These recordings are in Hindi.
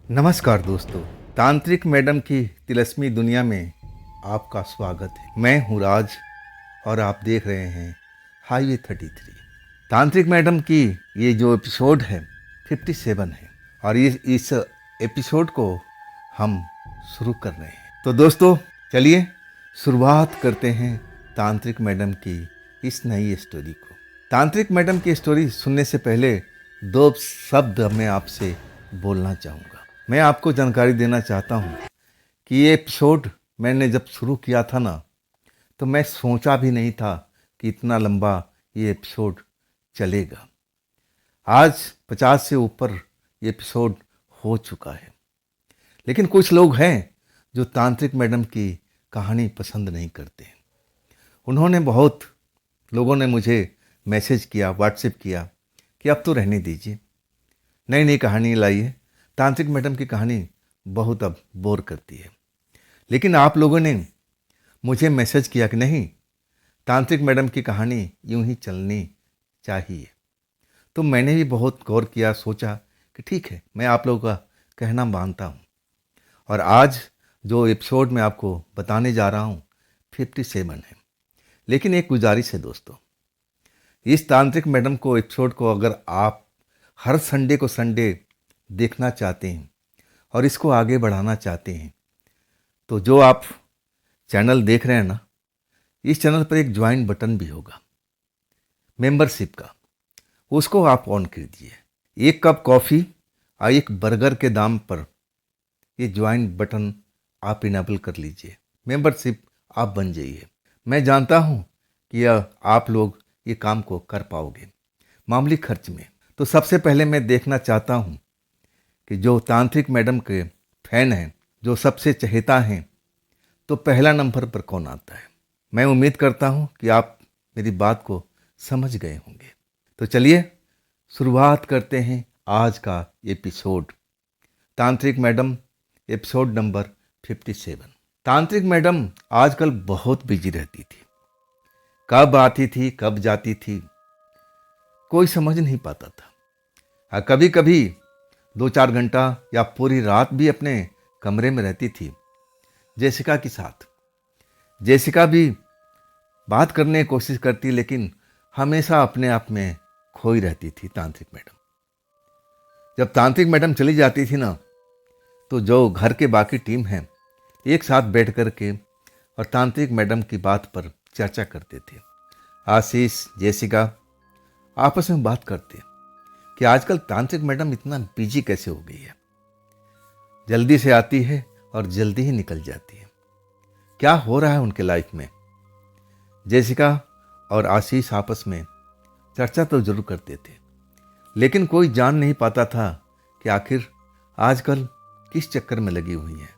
नमस्कार दोस्तों, तांत्रिक मैडम की तिलस्मी दुनिया में आपका स्वागत है। मैं हूँ राज और आप देख रहे हैं हाईवे 33। तांत्रिक मैडम की ये जो एपिसोड है 57 है और इस एपिसोड को हम शुरू कर रहे हैं। तो दोस्तों चलिए शुरुआत करते हैं तांत्रिक मैडम की इस नई स्टोरी को। तांत्रिक मैडम की स्टोरी सुनने से पहले दो शब्द मैं आपसे बोलना चाहूँगा। मैं आपको जानकारी देना चाहता हूँ कि ये एपिसोड मैंने जब शुरू किया था ना, तो मैं सोचा भी नहीं था कि इतना लंबा ये एपिसोड चलेगा। आज 50 से ऊपर ये एपिसोड हो चुका है, लेकिन कुछ लोग हैं जो तांत्रिक मैडम की कहानी पसंद नहीं करते। उन्होंने बहुत लोगों ने मुझे मैसेज किया, व्हाट्सएप किया कि अब तो रहने दीजिए, नई नई कहानी लाइए, तांत्रिक मैडम की कहानी बहुत अब बोर करती है। लेकिन आप लोगों ने मुझे मैसेज किया कि नहीं, तांत्रिक मैडम की कहानी यूं ही चलनी चाहिए। तो मैंने भी बहुत गौर किया, सोचा कि ठीक है, मैं आप लोगों का कहना मानता हूँ। और आज जो एपिसोड मैं आपको बताने जा रहा हूँ 57 है। लेकिन एक गुजारिश है दोस्तों, इस तांत्रिक मैडम को एपिसोड को अगर आप हर संडे को संडे देखना चाहते हैं और इसको आगे बढ़ाना चाहते हैं, तो जो आप चैनल देख रहे हैं ना, इस चैनल पर एक ज्वाइन बटन भी होगा मेंबरशिप का, उसको आप ऑन कर दीजिए। एक कप कॉफ़ी और एक बर्गर के दाम पर ये ज्वाइन बटन आप इनेबल कर लीजिए, मेंबरशिप आप बन जाइए। मैं जानता हूँ कि आप लोग ये काम को कर पाओगे मामूली खर्च में। तो सबसे पहले मैं देखना चाहता हूँ कि जो तांत्रिक मैडम के फैन हैं, जो सबसे चहेता हैं, तो पहला नंबर पर कौन आता है। मैं उम्मीद करता हूँ कि आप मेरी बात को समझ गए होंगे। तो चलिए शुरुआत करते हैं आज का एपिसोड। तांत्रिक मैडम एपिसोड नंबर 57। तांत्रिक मैडम आजकल बहुत बिजी रहती थी। कब आती थी, कब जाती थी, कोई समझ नहीं पाता था। कभी कभी 2-4 घंटा या पूरी रात भी अपने कमरे में रहती थी जेसिका के साथ। जेसिका भी बात करने की कोशिश करती, लेकिन हमेशा अपने आप में खोई रहती थी तांत्रिक मैडम। जब तांत्रिक मैडम चली जाती थी ना, तो जो घर के बाकी टीम है एक साथ बैठ कर के और तांत्रिक मैडम की बात पर चर्चा करते थे। आशीष, जेसिका आपस में बात करते कि आजकल तांत्रिक मैडम इतना बिजी कैसे हो गई है, जल्दी से आती है और जल्दी ही निकल जाती है, क्या हो रहा है उनके लाइफ में। जेसिका और आशीष आपस में चर्चा तो जरूर करते थे, लेकिन कोई जान नहीं पाता था कि आखिर आजकल किस चक्कर में लगी हुई है।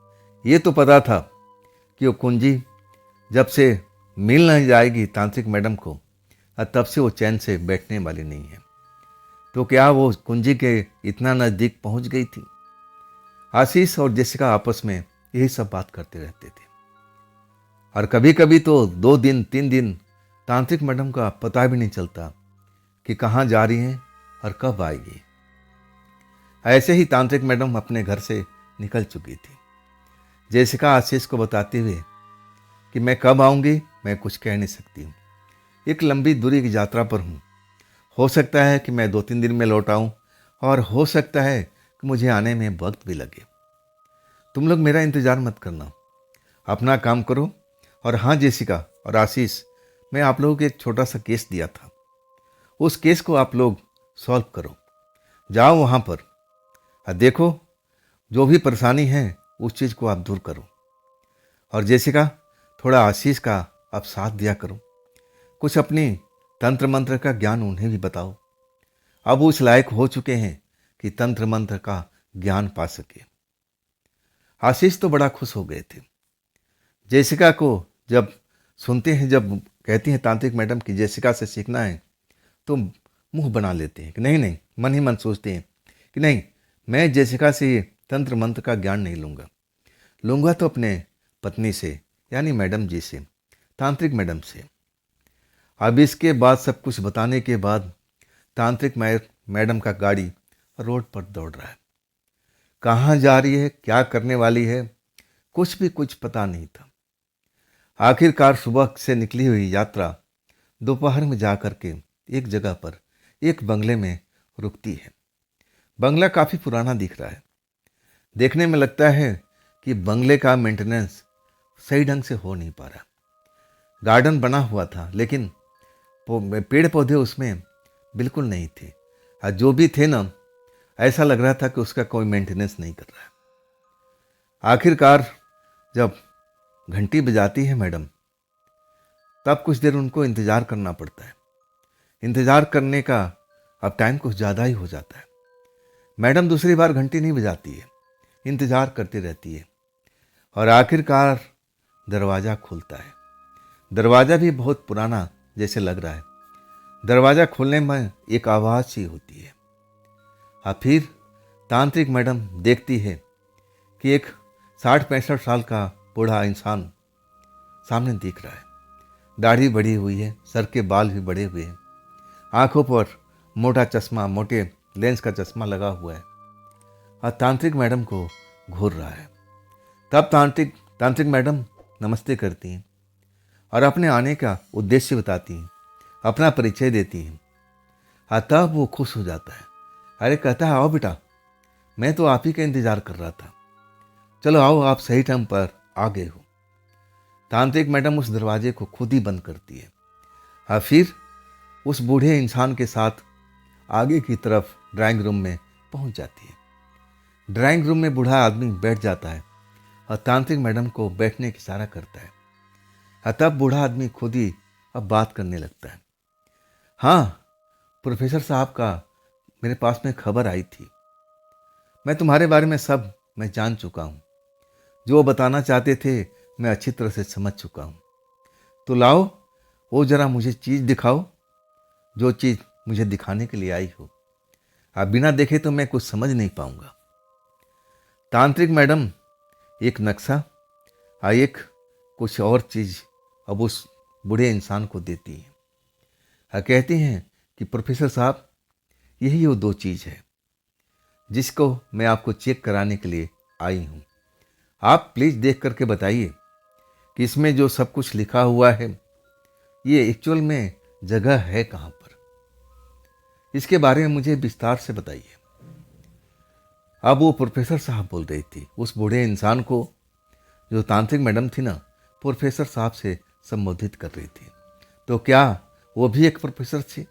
ये तो पता था कि वो कुंजी जब से मिल नहीं जाएगी तांत्रिक मैडम को, तब से वो चैन से बैठने वाली नहीं है। तो क्या वो कुंजी के इतना नज़दीक पहुंच गई थी। आशीष और जेसिका आपस में यही सब बात करते रहते थे, और कभी कभी तो 2 दिन 3 दिन तांत्रिक मैडम का पता भी नहीं चलता कि कहाँ जा रही हैं और कब आएगी। ऐसे ही तांत्रिक मैडम अपने घर से निकल चुकी थी। जेसिका आशीष को बताते हुए कि मैं कब आऊँगी मैं कुछ कह नहीं सकती हूँ, एक लंबी दूरी की यात्रा पर हूँ, हो सकता है कि मैं 2-3 दिन में लौट आऊँ और हो सकता है कि मुझे आने में वक्त भी लगे। तुम लोग मेरा इंतज़ार मत करना, अपना काम करो। और हाँ जेसिका और आशीष, मैं आप लोगों को एक छोटा सा केस दिया था, उस केस को आप लोग सॉल्व करो। जाओ वहाँ पर और देखो, जो भी परेशानी है उस चीज़ को आप दूर करो। और जेसिका, थोड़ा आशीष का आप साथ दिया करो, कुछ अपनी तंत्र मंत्र का ज्ञान उन्हें भी बताओ। अब उस लायक हो चुके हैं कि तंत्र मंत्र का ज्ञान पा सके। आशीष तो बड़ा खुश हो गए थे। जेसिका को जब सुनते हैं, जब कहती हैं तांत्रिक मैडम की जेसिका से सीखना है, तो मुंह बना लेते हैं कि नहीं नहीं, मन ही मन सोचते हैं कि नहीं, मैं जेसिका से ये तंत्र मंत्र का ज्ञान नहीं लूँगा तो अपने पत्नी से, यानी मैडम जी से, तांत्रिक मैडम से। अब इसके बाद सब कुछ बताने के बाद तांत्रिक मैडम का गाड़ी रोड पर दौड़ रहा है। कहाँ जा रही है, क्या करने वाली है, कुछ पता नहीं था। आखिरकार सुबह से निकली हुई यात्रा दोपहर में जा कर के एक जगह पर एक बंगले में रुकती है। बंगला काफ़ी पुराना दिख रहा है। देखने में लगता है कि बंगले का मेंटेनेंस सही ढंग से हो नहीं पा रहा। गार्डन बना हुआ था लेकिन पेड़ पौधे उसमें बिल्कुल नहीं थे, और जो भी थे ना, ऐसा लग रहा था कि उसका कोई मेंटेनेंस नहीं कर रहा है। आखिरकार जब घंटी बजाती है मैडम, तब कुछ देर उनको इंतज़ार करना पड़ता है। इंतज़ार करने का अब टाइम कुछ ज़्यादा ही हो जाता है। मैडम दूसरी बार घंटी नहीं बजाती है, इंतज़ार करती रहती है, और आखिरकार दरवाज़ा खुलता है। दरवाज़ा भी बहुत पुराना जैसे लग रहा है। दरवाज़ा खोलने में एक आवाज़ सी होती है, और फिर तांत्रिक मैडम देखती है कि एक 60-65 साल का बूढ़ा इंसान सामने दिख रहा है। दाढ़ी बढ़ी हुई है, सर के बाल भी बड़े हुए हैं, आंखों पर मोटा चश्मा, मोटे लेंस का चश्मा लगा हुआ है, और तांत्रिक मैडम को घूर रहा है। तब तांत्रिक मैडम नमस्ते करती हैं और अपने आने का उद्देश्य बताती हैं, अपना परिचय देती हैं, और तब वो खुश हो जाता है। अरे कहता है, आओ बेटा, मैं तो आप ही का इंतज़ार कर रहा था, चलो आओ, आप सही टाइम पर आ गए हो। तांत्रिक मैडम उस दरवाजे को खुद ही बंद करती है, और फिर उस बूढ़े इंसान के साथ आगे की तरफ ड्राइंग रूम में पहुंच जाती है। ड्राइंग रूम में बूढ़ा आदमी बैठ जाता है और तांत्रिक मैडम को बैठने की इशारा करता है, और तब बूढ़ा आदमी खुद ही अब बात करने लगता है। हाँ, प्रोफेसर साहब का मेरे पास में खबर आई थी। मैं तुम्हारे बारे में सब मैं जान चुका हूँ। जो बताना चाहते थे मैं अच्छी तरह से समझ चुका हूँ। तो लाओ, वो जरा मुझे चीज़ दिखाओ, जो चीज़ मुझे दिखाने के लिए आई हो। आप बिना देखे तो मैं कुछ समझ नहीं पाऊंगा। तांत्रिक मैडम एक नक्शा और एक कुछ और चीज़ अब उस बूढ़े इंसान को देती हैं, और कहती हैं कि प्रोफेसर साहब, यही वो दो चीज़ है जिसको मैं आपको चेक कराने के लिए आई हूँ। आप प्लीज़ देख करके बताइए कि इसमें जो सब कुछ लिखा हुआ है ये एक्चुअल में जगह है कहाँ पर। इसके बारे में मुझे विस्तार से बताइए। अब वो प्रोफेसर साहब बोल रही थी। उस बूढ़े इंसान को जो तांत्रिक मैडम थी ना, प्रोफेसर साहब से संबोधित कर रही थी। तो क्या वो भी एक प्रोफेसर थे?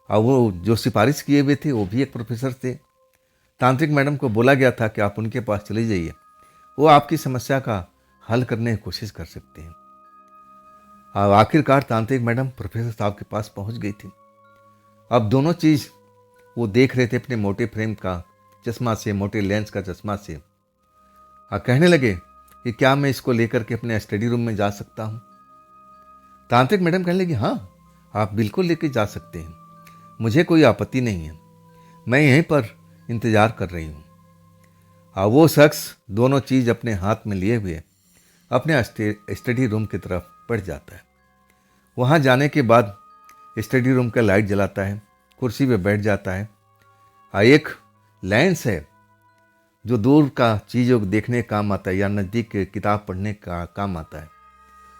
और वो जो सिफारिश किए हुए थे वो भी एक प्रोफेसर थे। तांत्रिक मैडम को बोला गया था कि आप उनके पास चले जाइए, वो आपकी समस्या का हल करने की कोशिश कर सकते हैं। और आखिरकार तांत्रिक मैडम प्रोफेसर साहब के पास पहुंच गई थी। अब दोनों चीज़ वो देख रहे थे अपने मोटे फ्रेम का चश्मा से, मोटे लेंस का चश्मा से, और कहने लगे कि क्या मैं इसको लेकर के अपने स्टडी रूम में जा सकता हूँ? तांत्रिक मैडम कहने लगी, हाँ, आप बिल्कुल लेके जा सकते हैं, मुझे कोई आपत्ति नहीं है, मैं यहीं पर इंतज़ार कर रही हूँ। और वो शख्स दोनों चीज़ अपने हाथ में लिए हुए अपने स्टडी रूम की तरफ बढ़ जाता है। वहाँ जाने के बाद स्टडी रूम का लाइट जलाता है, कुर्सी पे बैठ जाता है, और एक लेंस है जो दूर का चीज़ों को देखने का काम आता है या नज़दीक के किताब पढ़ने का काम आता है,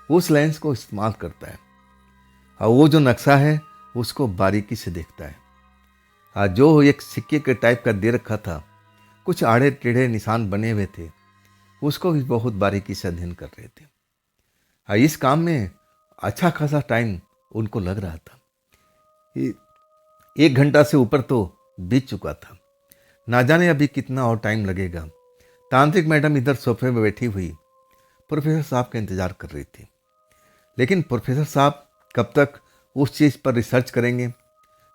उस लेंस को इस्तेमाल करता है। और वो जो नक्शा है उसको बारीकी से देखता है, और जो एक सिक्के के टाइप का दे रखा था, कुछ आड़े टेढ़े निशान बने हुए थे, उसको भी बहुत बारीकी से अध्ययन कर रहे थे। और इस काम में अच्छा खासा टाइम उनको लग रहा था। 1 घंटा से ऊपर तो बीत चुका था, ना जाने अभी कितना और टाइम लगेगा। तांत्रिक मैडम इधर सोफे में बैठी हुई प्रोफेसर साहब का इंतज़ार कर रही थी, लेकिन प्रोफेसर साहब कब तक उस चीज़ पर रिसर्च करेंगे,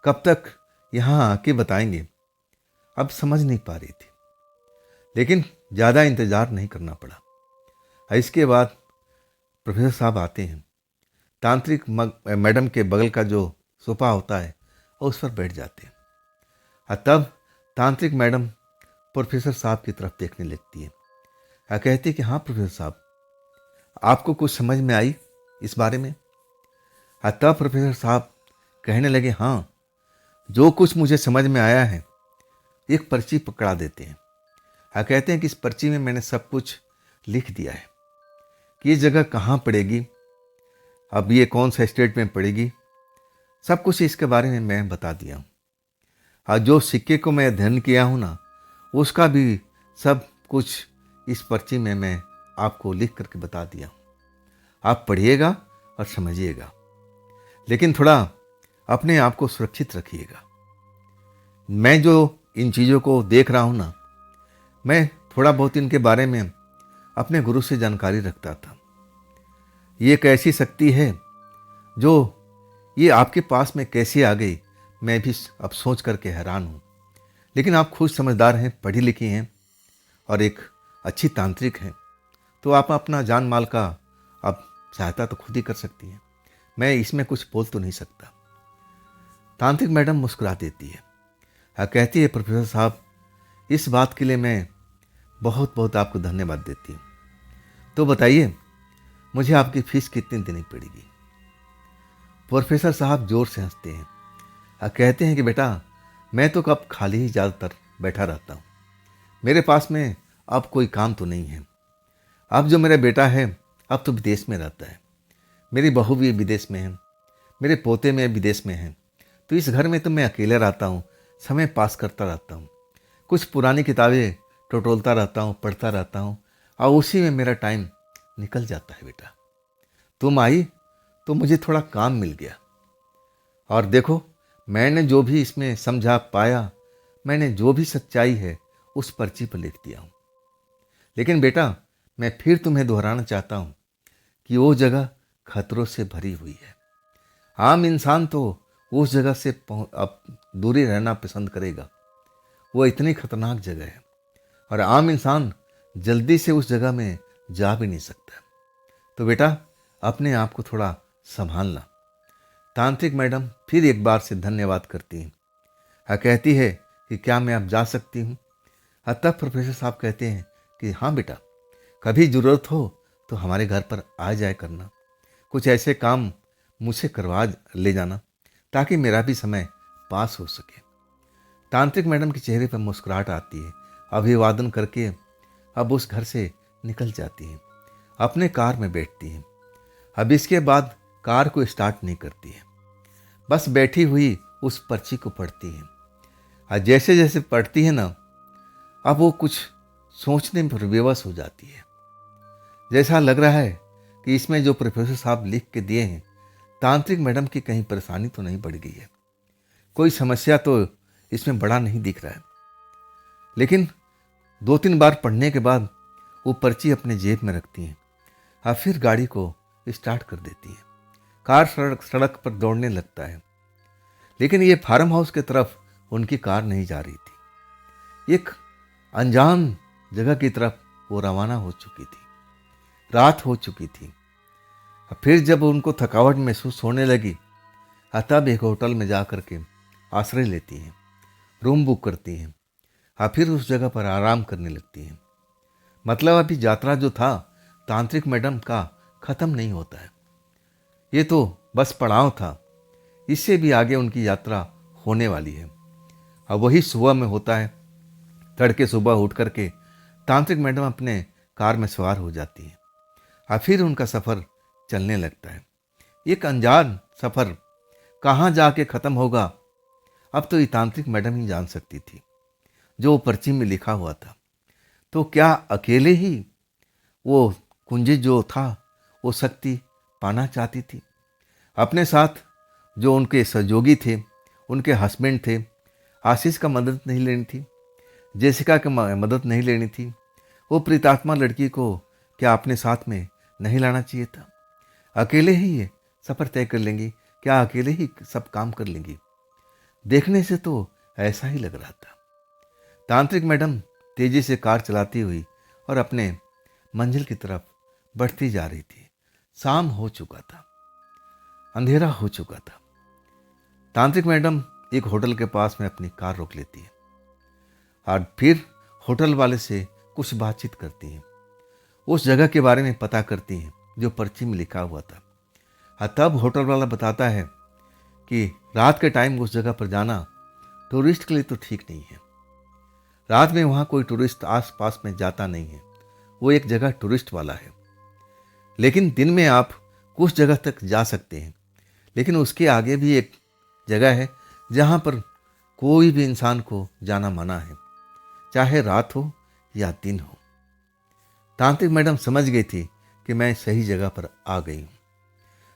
कब तक यहाँ आके बताएंगे, अब समझ नहीं पा रही थी। लेकिन ज़्यादा इंतज़ार नहीं करना पड़ा। और इसके बाद प्रोफेसर साहब आते हैं, तांत्रिक मैडम के बगल का जो सोफा होता है उस पर बैठ जाते हैं, और तब तांत्रिक मैडम प्रोफेसर साहब की तरफ देखने लगती है और कहती है कि हाँ प्रोफेसर साहब, आपको कुछ समझ में आई इस बारे में? और तब प्रोफेसर साहब कहने लगे, हाँ, जो कुछ मुझे समझ में आया है, एक पर्ची पकड़ा देते हैं, कहते हैं कि इस पर्ची में मैंने सब कुछ लिख दिया है कि ये जगह कहाँ पड़ेगी, अब ये कौन सा स्टेट में पड़ेगी, सब कुछ इसके बारे में मैं बता दिया हूँ। और जो सिक्के को मैं अध्ययन किया हूँ ना, उसका भी सब कुछ इस पर्ची में मैं आपको लिख करके बता दिया हूँ। आप पढ़िएगा और समझिएगा, लेकिन थोड़ा अपने आप को सुरक्षित रखिएगा। मैं जो इन चीज़ों को देख रहा हूँ ना, मैं थोड़ा बहुत इनके बारे में अपने गुरु से जानकारी रखता था। ये एक ऐसी शक्ति है जो ये आपके पास में कैसे आ गई, मैं भी अब सोच करके हैरान हूँ। लेकिन आप खुद समझदार हैं, पढ़ी लिखी हैं और एक अच्छी तांत्रिक हैं, तो आप अपना जान माल का अब सहायता तो खुद ही कर सकती हैं। मैं इसमें कुछ बोल तो नहीं सकता। तांत्रिक मैडम मुस्कुरा देती है और कहती है, प्रोफेसर साहब, इस बात के लिए मैं बहुत बहुत आपको धन्यवाद देती हूँ। तो बताइए, मुझे आपकी फीस कितनी देनी पड़ेगी? प्रोफेसर साहब जोर से हंसते हैं और कहते हैं कि बेटा, मैं तो कब खाली ही ज़्यादातर बैठा रहता हूँ। मेरे पास में अब कोई काम तो नहीं है। अब जो मेरा बेटा है अब तो विदेश में रहता है, मेरी बहू भी विदेश में है, मेरे पोते में विदेश में हैं, तो इस घर में तो मैं अकेले रहता हूँ, समय पास करता रहता हूँ, कुछ पुरानी किताबें टटोलता रहता हूँ, पढ़ता रहता हूँ और उसी में मेरा टाइम निकल जाता है। बेटा, तुम आई तो मुझे थोड़ा काम मिल गया और देखो, मैंने जो भी इसमें समझा पाया, मैंने जो भी सच्चाई है उस पर्ची पर लिख दिया हूँ। लेकिन बेटा, मैं फिर तुम्हें दोहराना चाहता हूँ कि वो जगह खतरों से भरी हुई है। आम इंसान तो उस जगह से अब दूरी रहना पसंद करेगा। वो इतनी खतरनाक जगह है और आम इंसान जल्दी से उस जगह में जा भी नहीं सकता। तो बेटा, अपने आप को थोड़ा संभालना। तांत्रिक मैडम फिर एक बार से धन्यवाद करती हैं और कहती है कि क्या मैं अब जा सकती हूँ? तब प्रोफेसर साहब कहते हैं कि हाँ बेटा, कभी ज़रूरत हो तो हमारे घर पर आ जाए करना, कुछ ऐसे काम मुझसे करवा ले जाना ताकि मेरा भी समय पास हो सके। तांत्रिक मैडम के चेहरे पर मुस्कुराहट आती है, अभिवादन करके अब उस घर से निकल जाती हैं, अपने कार में बैठती हैं। अब इसके बाद कार को स्टार्ट नहीं करती है, बस बैठी हुई उस पर्ची को पढ़ती है। और जैसे जैसे पढ़ती है ना, अब वो कुछ सोचने पर विवश हो जाती है। जैसा लग रहा है कि इसमें जो प्रोफेसर साहब लिख के दिए हैं, तांत्रिक मैडम की कहीं परेशानी तो नहीं बढ़ गई है, कोई समस्या तो इसमें बड़ा नहीं दिख रहा है। लेकिन 2-3 बार पढ़ने के बाद वो पर्ची अपने जेब में रखती हैं और फिर गाड़ी को स्टार्ट कर देती हैं। कार सड़क पर दौड़ने लगता है, लेकिन ये फार्म हाउस की तरफ उनकी कार नहीं जा रही थी। एक अनजान जगह की तरफ वो रवाना हो चुकी थी। रात हो चुकी थी। फिर जब उनको थकावट महसूस होने लगी, तब एक होटल में जा कर के आश्रय लेती हैं, रूम बुक करती हैं और फिर उस जगह पर आराम करने लगती हैं। मतलब अभी यात्रा जो था तांत्रिक मैडम का ख़त्म नहीं होता है, ये तो बस पड़ाव था। इससे भी आगे उनकी यात्रा होने वाली है। अब वही सुबह में होता है। तड़के सुबह उठ करके तांत्रिक मैडम अपने कार में सवार हो जाती है और फिर उनका सफ़र चलने लगता है। एक अनजान सफ़र कहाँ जाके ख़त्म होगा, अब तो ये तांत्रिक मैडम ही जान सकती थी। जो पर्ची में लिखा हुआ था, तो क्या अकेले ही वो कुंजी जो था वो शक्ति पाना चाहती थी? अपने साथ जो उनके सहयोगी थे, उनके हस्बैंड थे, आशीष का मदद नहीं लेनी थी, जेसिका की मदद नहीं लेनी थी, वो प्रीतात्मा लड़की को क्या अपने साथ में नहीं लाना चाहिए था? अकेले ही ये सफ़र तय कर लेंगी, क्या अकेले ही सब काम कर लेंगी? देखने से तो ऐसा ही लग रहा था। तांत्रिक मैडम तेजी से कार चलाती हुई और अपने मंजिल की तरफ बढ़ती जा रही थी। शाम हो चुका था, अंधेरा हो चुका था। तांत्रिक मैडम एक होटल के पास में अपनी कार रोक लेती है और फिर होटल वाले से कुछ बातचीत करती हैं, उस जगह के बारे में पता करती हैं जो पर्ची में लिखा हुआ था। और तब होटल वाला बताता है कि रात के टाइम उस जगह पर जाना टूरिस्ट के लिए तो ठीक नहीं है। रात में वहाँ कोई टूरिस्ट आस पास में जाता नहीं है, वो एक जगह टूरिस्ट वाला है। लेकिन दिन में आप कुछ जगह तक जा सकते हैं, लेकिन उसके आगे भी एक जगह है जहाँ पर कोई भी इंसान को जाना मना है, चाहे रात हो या दिन हो। तांत्रिक मैडम समझ गई थी कि मैं सही जगह पर आ गई हूँ।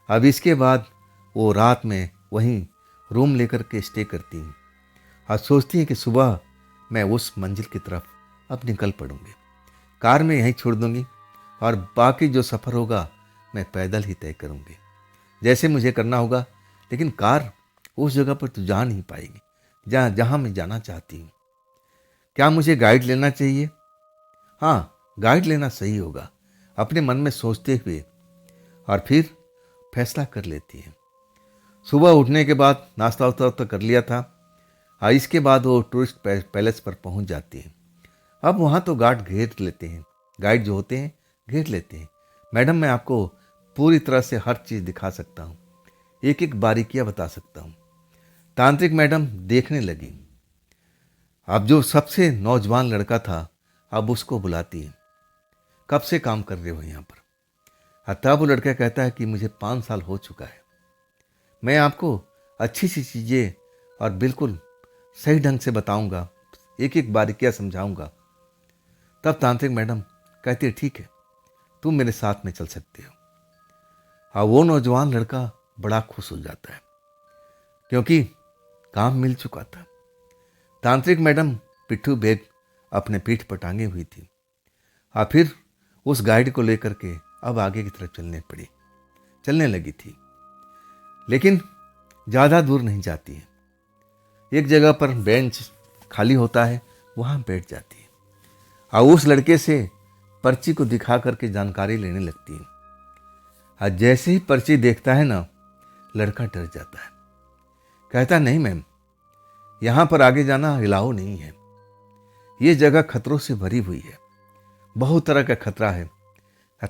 अब इसके बाद वो रात में वहीं रूम लेकर के स्टे करती हैं और सोचती हैं कि सुबह मैं उस मंजिल की तरफ अब निकल पड़ूंगी। कार में यहीं छोड़ दूंगी और बाकी जो सफ़र होगा मैं पैदल ही तय करूंगी, जैसे मुझे करना होगा। लेकिन कार उस जगह पर तो जा नहीं पाएगी जहाँ मैं जाना चाहती हूँ। क्या मुझे गाइड लेना चाहिए? हाँ, गाइड लेना सही होगा, अपने मन में सोचते हुए और फिर फैसला कर लेती है। सुबह उठने के बाद नाश्ता वास्ता तो कर लिया था और इसके बाद वो टूरिस्ट पैलेस पर पहुंच जाती है। अब वहाँ तो गार्ड घेर लेते हैं, गाइड जो होते हैं घेर लेते हैं। मैडम, मैं आपको पूरी तरह से हर चीज़ दिखा सकता हूँ, एक एक बारीकियाँ बता सकता हूँ। तांत्रिक मैडम देखने लगी। अब जो सबसे नौजवान लड़का था अब उसको बुलाती है, कब से काम कर रहे हो यहाँ पर? तब वो लड़का कहता है कि मुझे 5 साल हो चुका है, मैं आपको अच्छी सी चीज़ें और बिल्कुल सही ढंग से बताऊंगा, एक एक बारीकियाँ समझाऊंगा। तब तांत्रिक मैडम कहती है ठीक है, तुम मेरे साथ में चल सकते हो। और वो नौजवान लड़का बड़ा खुश हो जाता है क्योंकि काम मिल चुका था। तांत्रिक मैडम पिट्ठू बैग अपने पीठ पर टांगी हुई थी और फिर उस गाइड को लेकर के अब आगे की तरफ चलने लगी थी। लेकिन ज़्यादा दूर नहीं जाती है, एक जगह पर बेंच खाली होता है, वहाँ बैठ जाती है और उस लड़के से पर्ची को दिखा करके जानकारी लेने लगती है। और जैसे ही पर्ची देखता है ना, लड़का डर जाता है, कहता नहीं मैम, यहाँ पर आगे जाना अलाउ नहीं है, ये जगह खतरों से भरी हुई है, बहुत तरह का खतरा है।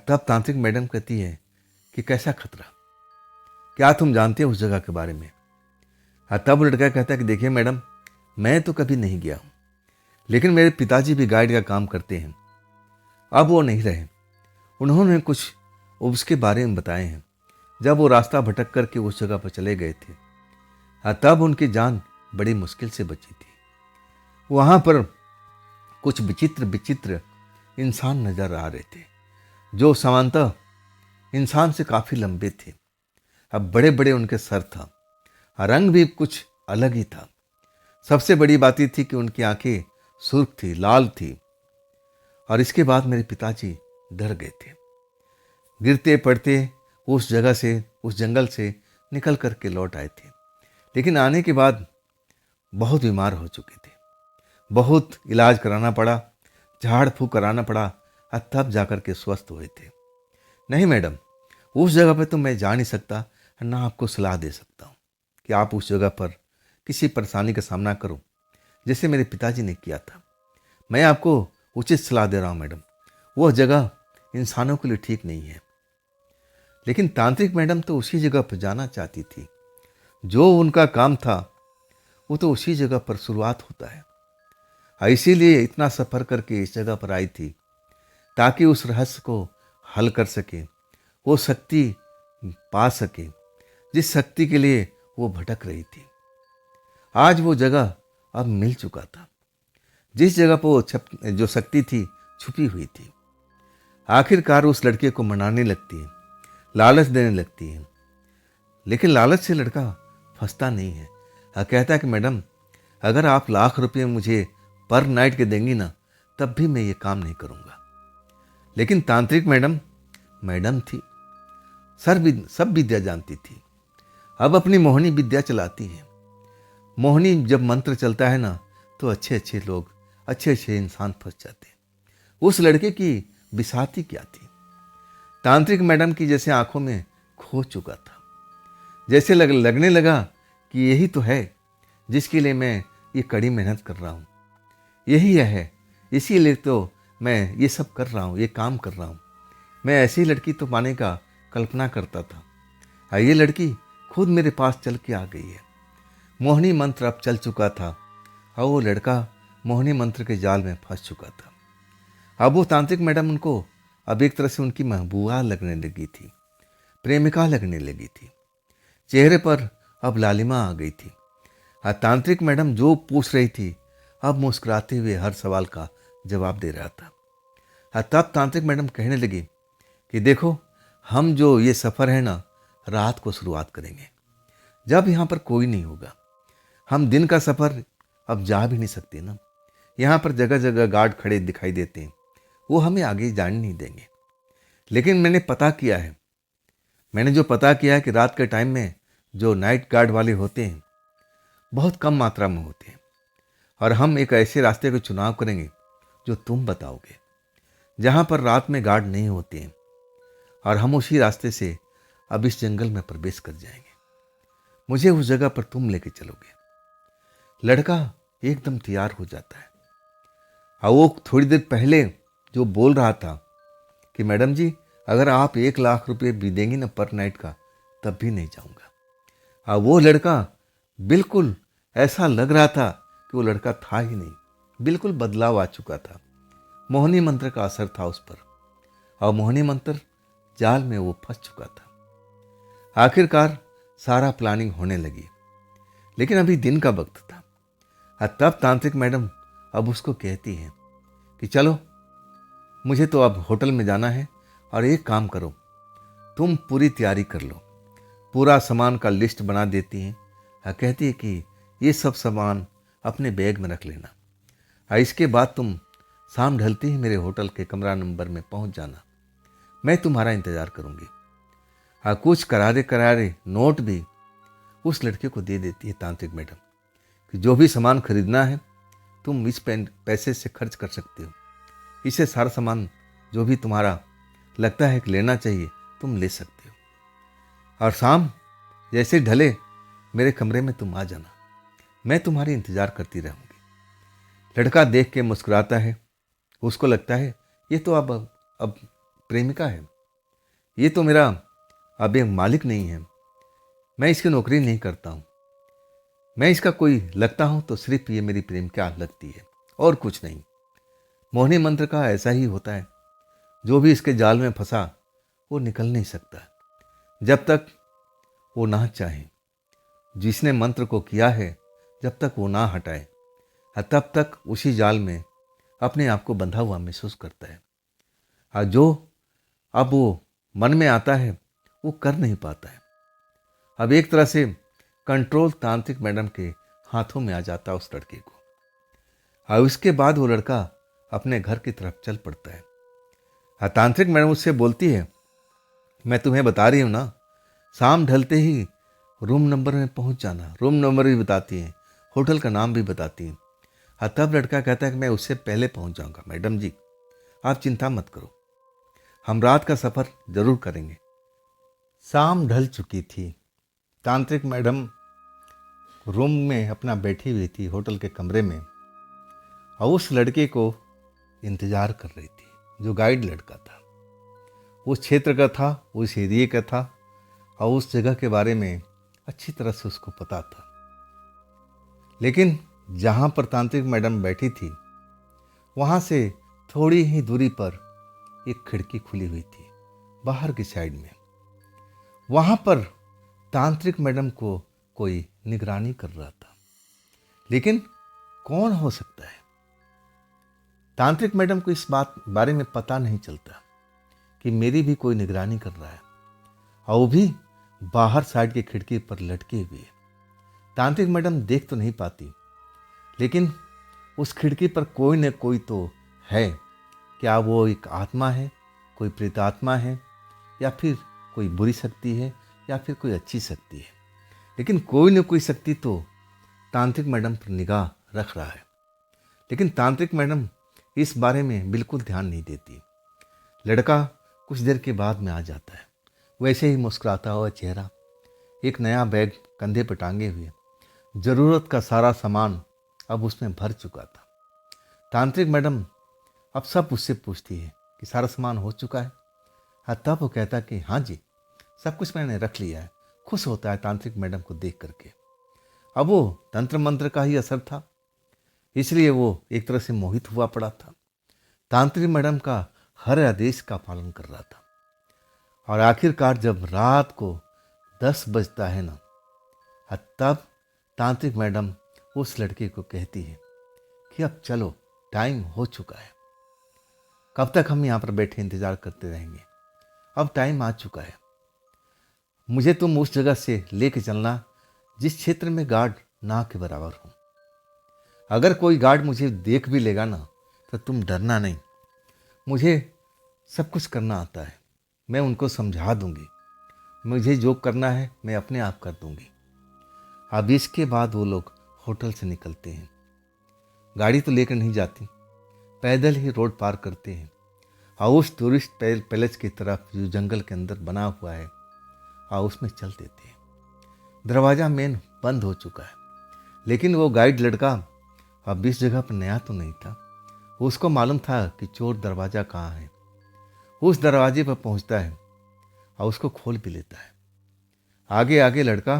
तब तांत्रिक मैडम कहती है कि कैसा खतरा, क्या तुम जानते हो उस जगह के बारे में? तब लड़का कहता है कि देखिए मैडम, मैं तो कभी नहीं गया हूँ, लेकिन मेरे पिताजी भी गाइड का काम करते हैं। अब वो नहीं रहे, उन्होंने कुछ उसके बारे में बताए हैं। जब वो रास्ता भटक करके उस जगह पर चले गए थे, तब उनकी जान बड़ी मुश्किल से बची थी। वहाँ पर कुछ विचित्र विचित्र इंसान नजर आ रहे थे, जो सामान्यतः इंसान से काफ़ी लंबे थे। अब बड़े बड़े उनके सर था, रंग भी कुछ अलग ही था। सबसे बड़ी बात ये थी कि उनकी आंखें सुर्ख थी, लाल थी। और इसके बाद मेरे पिताजी डर गए थे, गिरते पड़ते उस जगह से, उस जंगल से निकल करके लौट आए थे। लेकिन आने के बाद बहुत बीमार हो चुके थे, बहुत इलाज कराना पड़ा, झाड़ फूक कराना पड़ा, और तब जाकर के स्वस्थ हुए थे। नहीं मैडम, उस जगह पर तो मैं जा नहीं सकता, ना आपको सलाह दे सकता हूँ कि आप उस जगह पर किसी परेशानी का सामना करो जैसे मेरे पिताजी ने किया था। मैं आपको उचित सलाह दे रहा हूँ मैडम, वह जगह इंसानों के लिए ठीक नहीं है। लेकिन तांत्रिक मैडम तो उसी जगह पर जाना चाहती थी, जो उनका काम था वो तो उसी जगह पर शुरुआत होता है। इसीलिए इतना सफ़र करके इस जगह पर आई थी ताकि उस रहस्य को हल कर सके, वो शक्ति पा सके जिस शक्ति के लिए वो भटक रही थी। आज वो जगह अब मिल चुका था, जिस जगह पर वो जो शक्ति थी छुपी हुई थी। आखिरकार उस लड़के को मनाने लगती है, लालच देने लगती है। लेकिन लालच से लड़का फंसता नहीं है, कहता है कि मैडम, अगर आप लाख रुपये मुझे पर नाइट के देंगी ना, तब भी मैं ये काम नहीं करूँगा। लेकिन तांत्रिक मैडम थी, सब विद्या जानती थी। अब अपनी मोहिनी विद्या चलाती है। मोहिनी जब मंत्र चलता है ना, तो अच्छे अच्छे लोग, अच्छे अच्छे इंसान फंस जाते हैं। उस लड़के की बिसाती क्या थी, तांत्रिक मैडम की जैसे आंखों में खो चुका था। जैसे लगने लगा कि यही तो है जिसके लिए मैं ये कड़ी मेहनत कर रहा हूँ, यही है, इसीलिए तो मैं ये सब कर रहा हूँ, ये काम कर रहा हूँ। मैं ऐसी लड़की तो पाने का कल्पना करता था, ये लड़की खुद मेरे पास चल के आ गई है। मोहिनी मंत्र अब चल चुका था और वो लड़का मोहिनी मंत्र के जाल में फंस चुका था। अब वो तांत्रिक मैडम उनको अब एक तरह से उनकी महबूबा लगने लगी थी, प्रेमिका लगने लगी थी। चेहरे पर अब लालिमा आ गई थी। तांत्रिक मैडम जो पूछ रही थी अब मुस्कुराते हुए हर सवाल का जवाब दे रहा था। तब तांत्रिक मैडम कहने लगी कि देखो, हम जो ये सफ़र है ना, रात को शुरुआत करेंगे जब यहाँ पर कोई नहीं होगा। हम दिन का सफ़र अब जा भी नहीं सकते ना, यहाँ पर जगह जगह गार्ड खड़े दिखाई देते हैं, वो हमें आगे जाने नहीं देंगे। लेकिन मैंने जो पता किया है कि रात के टाइम में जो नाइट गार्ड वाले होते हैं बहुत कम मात्रा में होते हैं, और हम एक ऐसे रास्ते का चुनाव करेंगे जो तुम बताओगे, जहाँ पर रात में गार्ड नहीं होते हैं, और हम उसी रास्ते से अब इस जंगल में प्रवेश कर जाएंगे। मुझे उस जगह पर तुम लेके चलोगे। लड़का एकदम तैयार हो जाता है, और वो थोड़ी देर पहले जो बोल रहा था कि मैडम जी, अगर आप 1 लाख रुपए भी देंगी ना पर नाइट का, तब भी नहीं जाऊंगा। और वो लड़का बिल्कुल ऐसा लग रहा था कि वो लड़का था ही नहीं, बिल्कुल बदलाव आ चुका था। मोहिनी मंत्र का असर था उस पर, और मोहिनी मंत्र जाल में वो फंस चुका था। आखिरकार सारा प्लानिंग होने लगी, लेकिन अभी दिन का वक्त था। तब तांत्रिक मैडम अब उसको कहती है कि चलो, मुझे तो अब होटल में जाना है, और एक काम करो, तुम पूरी तैयारी कर लो। पूरा सामान का लिस्ट बना देती हैं। कहती है कि ये सब सामान अपने बैग में रख लेना, और इसके बाद तुम शाम ढलते ही मेरे होटल के कमरा नंबर में पहुंच जाना। मैं तुम्हारा इंतज़ार करूंगी। कुछ करारे करारे नोट भी उस लड़के को दे देती है तांत्रिक मैडम कि जो भी सामान खरीदना है तुम इस पैसे से खर्च कर सकते हो। इसे सारा सामान जो भी तुम्हारा लगता है कि लेना चाहिए तुम ले सकते हो, और शाम जैसे ढले मेरे कमरे में तुम आ जाना, मैं तुम्हारी इंतज़ार करती रहूँगी। लड़का देख के मुस्कुराता है। उसको लगता है ये तो अब प्रेमिका है, ये तो मेरा अब एक मालिक नहीं है, मैं इसकी नौकरी नहीं करता हूँ, मैं इसका कोई लगता हूँ तो सिर्फ ये मेरी प्रेमिका लगती है और कुछ नहीं। मोहिनी मंत्र का ऐसा ही होता है, जो भी इसके जाल में फंसा वो निकल नहीं सकता जब तक वो ना चाहे। जिसने मंत्र को किया है जब तक वो ना हटाए, तब तक उसी जाल में अपने आप को बंधा हुआ महसूस करता है। और जो अब वो मन में आता है वो कर नहीं पाता है। अब एक तरह से कंट्रोल तांत्रिक मैडम के हाथों में आ जाता है उस लड़के को, और उसके बाद वो लड़का अपने घर की तरफ चल पड़ता है। तांत्रिक मैडम उससे बोलती है, मैं तुम्हें बता रही हूँ ना, शाम ढलते ही रूम नंबर में पहुँच जाना। रूम नंबर भी बताती हैं, होटल का नाम भी बताती हैं। तब लड़का कहता है कि मैं उससे पहले पहुँच जाऊँगा। मैडम जी, आप चिंता मत करो, हम रात का सफ़र ज़रूर करेंगे। शाम ढल चुकी थी। तांत्रिक मैडम रूम में अपना बैठी हुई थी होटल के कमरे में, और उस लड़के को इंतज़ार कर रही थी जो गाइड लड़का था। उस क्षेत्र का था, उस एरिए का था, और उस जगह के बारे में अच्छी तरह से उसको पता था। लेकिन जहाँ पर तांत्रिक मैडम बैठी थी वहाँ से थोड़ी ही दूरी पर एक खिड़की खुली हुई थी बाहर की साइड में। वहाँ पर तांत्रिक मैडम को कोई निगरानी कर रहा था, लेकिन कौन हो सकता है? तांत्रिक मैडम को इस बारे में पता नहीं चलता कि मेरी भी कोई निगरानी कर रहा है, और वो भी बाहर साइड की खिड़की पर लटके हुए। तांत्रिक मैडम देख तो नहीं पाती, लेकिन उस खिड़की पर कोई न कोई तो है। क्या वो एक आत्मा है, कोई प्रेतात्मा है, या फिर कोई बुरी शक्ति है, या फिर कोई अच्छी शक्ति है? लेकिन कोई न कोई शक्ति तो तांत्रिक मैडम पर निगाह रख रहा है। लेकिन तांत्रिक मैडम इस बारे में बिल्कुल ध्यान नहीं देती। लड़का कुछ देर के बाद में आ जाता है, वैसे ही मुस्कुराता हुआ चेहरा, एक नया बैग कंधे पर टांगे हुए। ज़रूरत का सारा सामान अब उसमें भर चुका था। तांत्रिक मैडम अब सब उससे पूछती है कि सारा सामान हो चुका है? तब वो कहता कि हाँ जी, सब कुछ मैंने रख लिया है। खुश होता है तांत्रिक मैडम को देख करके। अब वो तंत्र मंत्र का ही असर था। इसलिए वो एक तरह से मोहित हुआ पड़ा था। तांत्रिक मैडम का हर आदेश का पालन कर रहा था। और आखिरकार जब रात को 10 बजता है ना, तब तांत्रिक मैडम उस लड़के को कहती है कि अब चलो, टाइम हो चुका है। कब तक हम यहाँ पर बैठे इंतजार करते रहेंगे? अब टाइम आ चुका है। मुझे तुम उस जगह से लेके चलना जिस क्षेत्र में गार्ड ना के बराबर हो। अगर कोई गार्ड मुझे देख भी लेगा ना, तो तुम डरना नहीं। मुझे सब कुछ करना आता है। मैं उनको समझा दूंगी। मुझे जो करना है मैं अपने आप कर दूंगी। अब इसके बाद वो लोग होटल से निकलते हैं। गाड़ी तो लेकर नहीं जाती, पैदल ही रोड पार करते हैं और उस टूरिस्ट पैलेस की तरफ जो जंगल के अंदर बना हुआ है और उसमें चल देते हैं। दरवाज़ा मेन बंद हो चुका है, लेकिन वो गाइड लड़का अब इस जगह पर नया तो नहीं था। उसको मालूम था कि चोर दरवाज़ा कहाँ है। उस दरवाजे पर पहुंचता है और उसको खोल भी लेता है। आगे आगे लड़का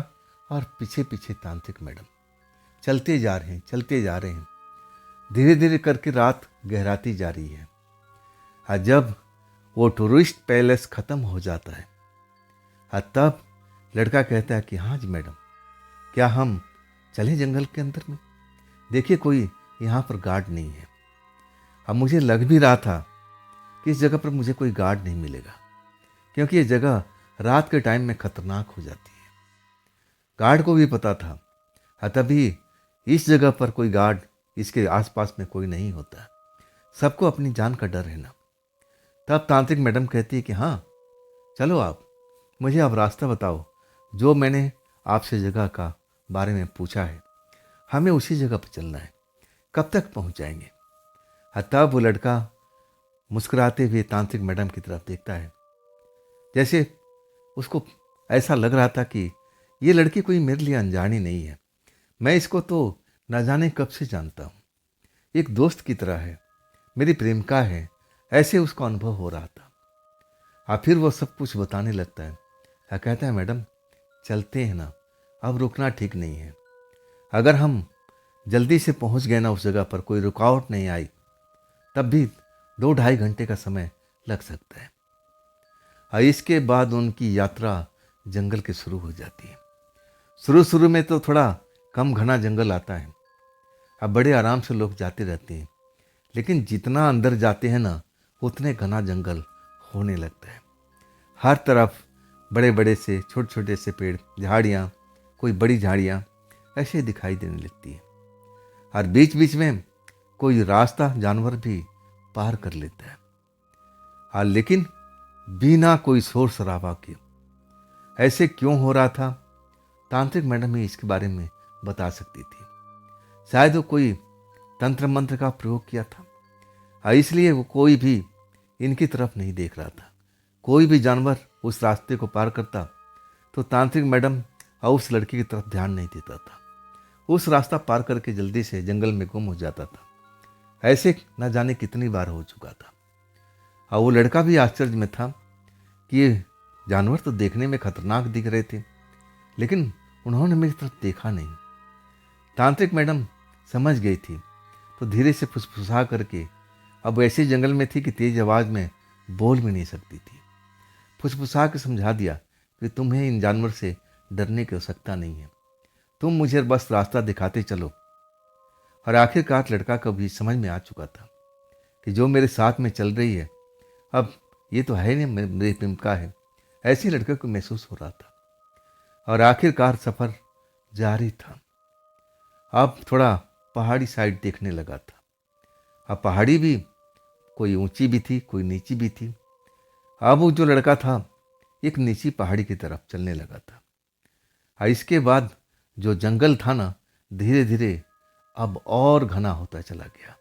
और पीछे पीछे तांत्रिक मैडम चलते जा रहे हैं, चलते जा रहे हैं। धीरे धीरे करके रात गहराती जा रही है। और जब वो टूरिस्ट पैलेस ख़त्म हो जाता है, तब लड़का कहता है कि हाँ जी मैडम, क्या हम चलें जंगल के अंदर में? देखिए, कोई यहाँ पर गार्ड नहीं है। अब मुझे लग भी रहा था कि इस जगह पर मुझे कोई गार्ड नहीं मिलेगा, क्योंकि ये जगह रात के टाइम में खतरनाक हो जाती है। गार्ड को भी पता था, तभी इस जगह पर कोई गार्ड, इसके आसपास में कोई नहीं होता। सबको अपनी जान का डर है ना। तब तांत्रिक मैडम कहती है कि हाँ चलो, आप मुझे अब रास्ता बताओ। जो मैंने आपसे जगह का बारे में पूछा है, हमें उसी जगह पर चलना है। कब तक पहुंच जाएंगे? तब वो लड़का मुस्कुराते हुए तांत्रिक मैडम की तरफ देखता है, जैसे उसको ऐसा लग रहा था कि ये लड़की कोई मेरे लिए अनजानी नहीं है। मैं इसको तो न जाने कब से जानता हूँ। एक दोस्त की तरह है, मेरी प्रेमिका है, ऐसे उसको अनुभव हो रहा था। और फिर वो सब कुछ बताने लगता है। कहता है मैडम चलते हैं ना, अब रुकना ठीक नहीं है। अगर हम जल्दी से पहुंच गए ना उस जगह पर, कोई रुकावट नहीं आई, तब भी 2-2.5 घंटे का समय लग सकता है। और इसके बाद उनकी यात्रा जंगल के शुरू हो जाती है। शुरू में तो थोड़ा कम घना जंगल आता है। अब बड़े आराम से लोग जाते रहते हैं, लेकिन जितना अंदर जाते हैं ना, उतने घना जंगल होने लगता है। हर तरफ बड़े बड़े से छोटे छोटे से पेड़, झाड़ियाँ, कोई बड़ी झाड़ियाँ ऐसे दिखाई देने लगती है। और बीच बीच में कोई रास्ता जानवर भी पार कर लेता है। हाँ, लेकिन बिना कोई शोर शराबा के। ऐसे क्यों हो रहा था, तांत्रिक मैडम ही इसके बारे में बता सकती थी। शायद वो कोई तंत्र मंत्र का प्रयोग किया था, इसलिए वो कोई भी इनकी तरफ नहीं देख रहा था। कोई भी जानवर उस रास्ते को पार करता तो तांत्रिक मैडम और उस लड़की की तरफ ध्यान नहीं देता था। उस रास्ता पार करके जल्दी से जंगल में गुम हो जाता था। ऐसे न जाने कितनी बार हो चुका था। और वो लड़का भी आश्चर्य में था कि ये जानवर तो देखने में खतरनाक दिख रहे थे, लेकिन उन्होंने मेरी तरफ देखा नहीं। तांत्रिक मैडम समझ गई थी, तो धीरे से फुसफुसा करके, अब ऐसे जंगल में थी कि तेज आवाज में बोल भी नहीं सकती थी, फुसफुसा के समझा दिया कि तुम्हें इन जानवर से डरने की आवश्यकता नहीं है, तुम मुझे बस रास्ता दिखाते चलो। और आखिरकार लड़का को भी समझ में आ चुका था कि जो मेरे साथ में चल रही है, अब ये तो है नहीं मेरी प्रेमिका है, ऐसे लड़के को महसूस हो रहा था। और आखिरकार सफ़र जारी था। अब थोड़ा पहाड़ी साइड देखने लगा था। अब पहाड़ी भी कोई ऊंची भी थी, कोई नीची भी थी। अब वो जो लड़का था एक नीची पहाड़ी की तरफ चलने लगा था। और इसके बाद जो जंगल था ना, धीरे धीरे अब और घना होता चला गया।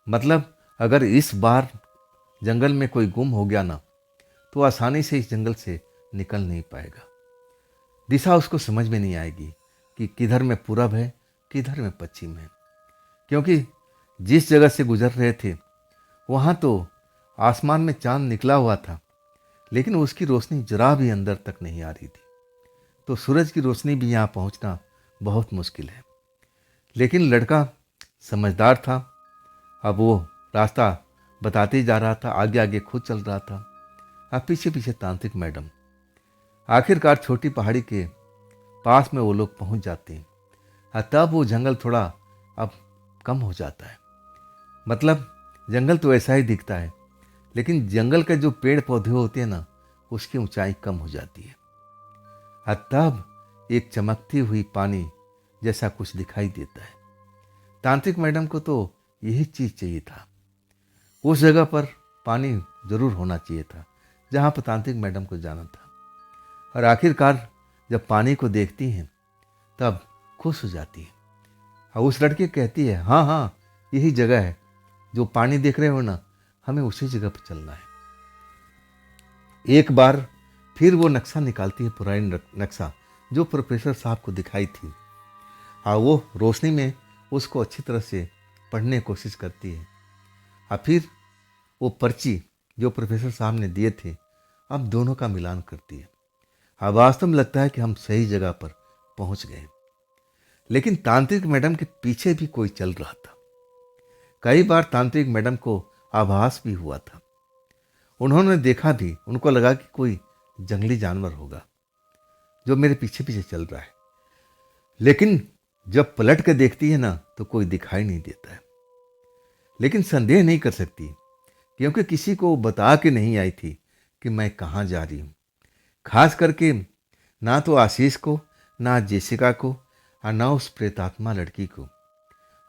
मतलब अगर इस बार जंगल में कोई गुम हो गया ना, तो आसानी से इस जंगल से निकल नहीं पाएगा। दिशा उसको समझ में नहीं आएगी कि किधर में पूरब है, किधर में पश्चिम है, क्योंकि जिस जगह से गुजर रहे थे वहाँ तो आसमान में चांद निकला हुआ था, लेकिन उसकी रोशनी जरा भी अंदर तक नहीं आ रही थी। तो सूरज की रोशनी भी यहाँ पहुँचना बहुत मुश्किल है। लेकिन लड़का समझदार था। अब वो रास्ता बताते ही जा रहा था, आगे आगे खुद चल रहा था, अब पीछे पीछे तांत्रिक मैडम। आखिरकार छोटी पहाड़ी के पास में वो लोग पहुंच जाते हैं। तब वो जंगल थोड़ा अब कम हो जाता है। मतलब जंगल तो ऐसा ही दिखता है, लेकिन जंगल के जो पेड़ पौधे होते हैं ना, उसकी ऊंचाई कम हो जाती है। तब एक चमकती हुई पानी जैसा कुछ दिखाई देता है। तांत्रिक मैडम को तो यही चीज चाहिए था। उस जगह पर पानी जरूर होना चाहिए था जहां पर तांत्रिक मैडम को जाना था। और आखिरकार जब पानी को देखती हैं तब खुश हो जाती है। और उस लड़की कहती है, हाँ हाँ, यही जगह है, जो पानी देख रहे हो ना, हमें उसी जगह पर चलना है। एक बार फिर वो नक्शा निकालती है, पुरानी नक्शा जो प्रोफेसर साहब को दिखाई थी। और वो रोशनी में उसको अच्छी तरह से पढ़ने की कोशिश करती है। और फिर वो पर्ची जो प्रोफेसर साहब ने दिए थे, अब दोनों का मिलान करती है। अब वास्तव में लगता है कि हम सही जगह पर पहुंच गए। लेकिन तांत्रिक मैडम के पीछे भी कोई चल रहा था। कई बार तांत्रिक मैडम को आभास भी हुआ था। उन्होंने देखा भी, उनको लगा कि कोई जंगली जानवर होगा जो मेरे पीछे पीछे चल रहा है। लेकिन जब पलट के देखती है ना, तो कोई दिखाई नहीं देता है। लेकिन संदेह नहीं कर सकती, क्योंकि किसी को बता के नहीं आई थी कि मैं कहाँ जा रही हूँ। खास करके ना तो आशीष को, ना जेसिका को, और ना उस प्रेतात्मा लड़की को।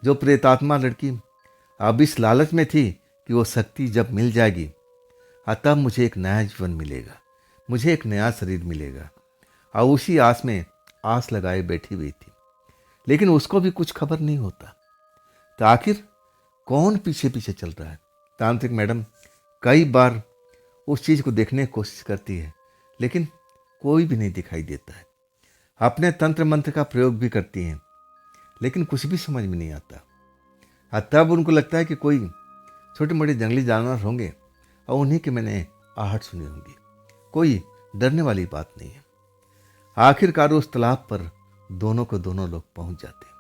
जो प्रेतात्मा लड़की अब इस लालच में थी कि वो शक्ति जब मिल जाएगी, तब मुझे एक नया जीवन मिलेगा, मुझे एक नया शरीर मिलेगा, और उसी आस में आस लगाए बैठी हुई थी। लेकिन उसको भी कुछ खबर नहीं होता। तो आखिर कौन पीछे पीछे चल रहा है? तांत्रिक मैडम कई बार उस चीज को देखने की कोशिश करती है, लेकिन कोई भी नहीं दिखाई देता है। अपने तंत्र मंत्र का प्रयोग भी करती हैं, लेकिन कुछ भी समझ में नहीं आता। तब उनको लगता है कि कोई छोटे मोटे जंगली जानवर होंगे और उन्हीं के मैंने आहट सुनी होंगी। कोई डरने वाली बात नहीं है। आखिरकार उस तालाब पर दोनों को दोनों लोग पहुंच जाते हैं।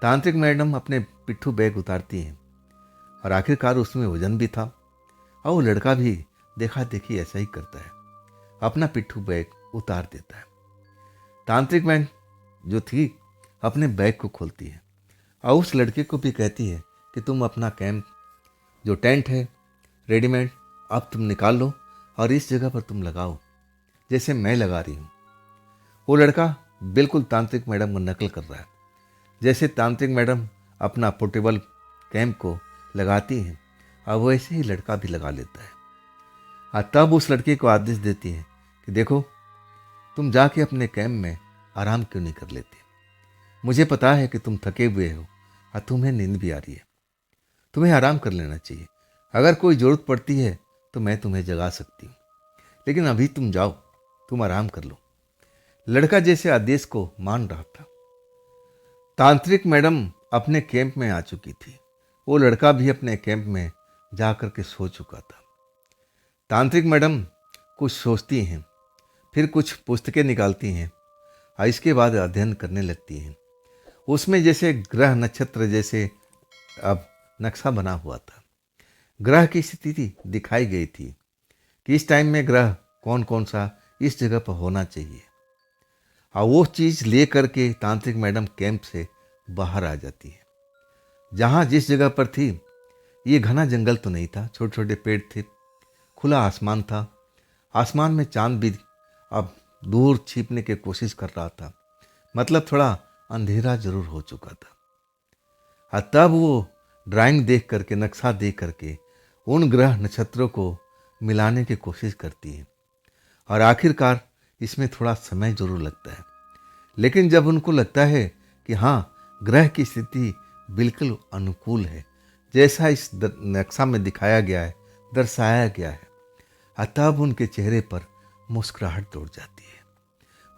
तांत्रिक मैडम अपने पिट्ठू बैग उतारती हैं, और आखिरकार उसमें वजन भी था। और वो लड़का भी देखा देखी ऐसा ही करता है, अपना पिट्ठू बैग उतार देता है। तांत्रिक मैडम जो थी अपने बैग को खोलती है और उस लड़के को भी कहती है कि तुम अपना कैंप जो टेंट है रेडीमेड, अब तुम निकाल लो और इस जगह पर तुम लगाओ जैसे मैं लगा रही हूँ। वो लड़का बिल्कुल तांत्रिक मैडम को नकल कर रहा है। जैसे तांत्रिक मैडम अपना पोर्टेबल कैंप को लगाती हैं, और वैसे ही लड़का भी लगा लेता है। और तब उस लड़के को आदेश देती है कि देखो, तुम जाके अपने कैंप में आराम क्यों नहीं कर लेते? मुझे पता है कि तुम थके हुए हो और तुम्हें नींद भी आ रही है, तुम्हें आराम कर लेना चाहिए। अगर कोई ज़रूरत पड़ती है तो मैं तुम्हें जगा सकती हूँ, लेकिन अभी तुम जाओ, तुम आराम कर लो। लड़का जैसे आदेश को मान रहा था। तांत्रिक मैडम अपने कैंप में आ चुकी थी। वो लड़का भी अपने कैंप में जाकर के सो चुका था। तांत्रिक मैडम कुछ सोचती हैं, फिर कुछ पुस्तकें निकालती हैं और इसके बाद अध्ययन करने लगती हैं। उसमें जैसे ग्रह नक्षत्र जैसे अब नक्शा बना हुआ था। ग्रह की स्थिति दिखाई गई थी कि इस टाइम में ग्रह कौन कौन सा इस जगह पर होना चाहिए। और वो चीज़ ले करके तांत्रिक मैडम कैंप से बाहर आ जाती है। जहाँ जिस जगह पर थी, ये घना जंगल तो नहीं था, छोटे छोटे पेड़ थे, खुला आसमान था। आसमान में चांद भी अब दूर छिपने की कोशिश कर रहा था, मतलब थोड़ा अंधेरा जरूर हो चुका था। और तब वो ड्राइंग देख करके, नक्शा देख करके उन ग्रह नक्षत्रों को मिलाने की कोशिश करती है। और आखिरकार इसमें थोड़ा समय जरूर लगता है, लेकिन जब उनको लगता है कि हाँ, ग्रह की स्थिति बिल्कुल अनुकूल है, जैसा इस नक्शा में दिखाया गया है, दर्शाया गया है, तब उनके चेहरे पर मुस्कुराहट दौड़ जाती है।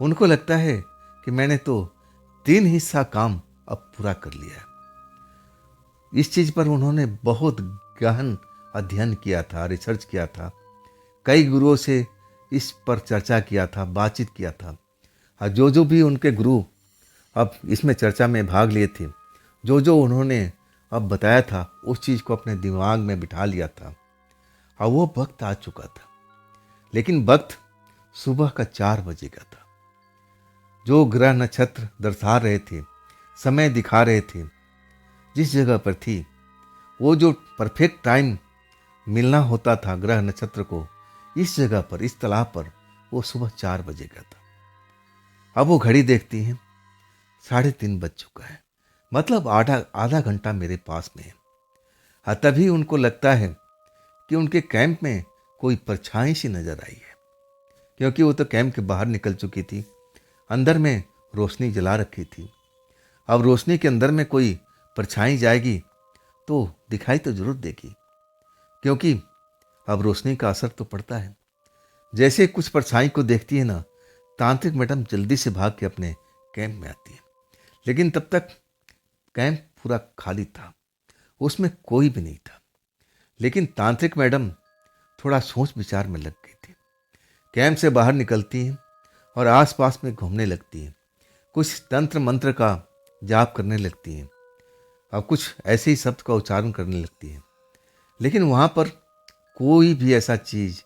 उनको लगता है कि मैंने तो 3 हिस्सा काम अब पूरा कर लिया है। इस चीज़ पर उन्होंने बहुत गहन अध्ययन किया था, रिसर्च किया था, कई गुरुओं से इस पर चर्चा किया था, बातचीत किया था। और जो भी उनके गुरु अब इसमें चर्चा में भाग लिए थे, जो उन्होंने अब बताया था उस चीज़ को अपने दिमाग में बिठा लिया था और वो वक्त आ चुका था। लेकिन वक्त सुबह का 4 बजे का था। जो ग्रह नक्षत्र दर्शा रहे थे, समय दिखा रहे थे, जिस जगह पर थी, वो जो परफेक्ट टाइम मिलना होता था ग्रह नक्षत्र को, इस जगह पर, इस तालाब पर, वो सुबह 4 बजे का था। अब वो घड़ी देखती हैं, 3:30 बज चुका है। मतलब आधा आधा घंटा मेरे पास में है। तभी उनको लगता है कि उनके कैंप में कोई परछाई सी नजर आई है, क्योंकि वो तो कैंप के बाहर निकल चुकी थी। अंदर में रोशनी जला रखी थी। अब रोशनी के अंदर में कोई परछाई जाएगी तो दिखाई तो जरूर देगी, क्योंकि अब रोशनी का असर तो पड़ता है। जैसे कुछ परछाई को देखती है ना, तांत्रिक मैडम जल्दी से भाग के अपने कैंप में आती है। लेकिन तब तक कैंप पूरा खाली था, उसमें कोई भी नहीं था। लेकिन तांत्रिक मैडम थोड़ा सोच विचार में लग गई थी। कैंप से बाहर निकलती हैं और आसपास में घूमने लगती हैं। कुछ तंत्र मंत्र का जाप करने लगती हैं और कुछ ऐसे ही शब्द का उच्चारण करने लगती हैं। लेकिन वहाँ पर कोई भी ऐसा चीज़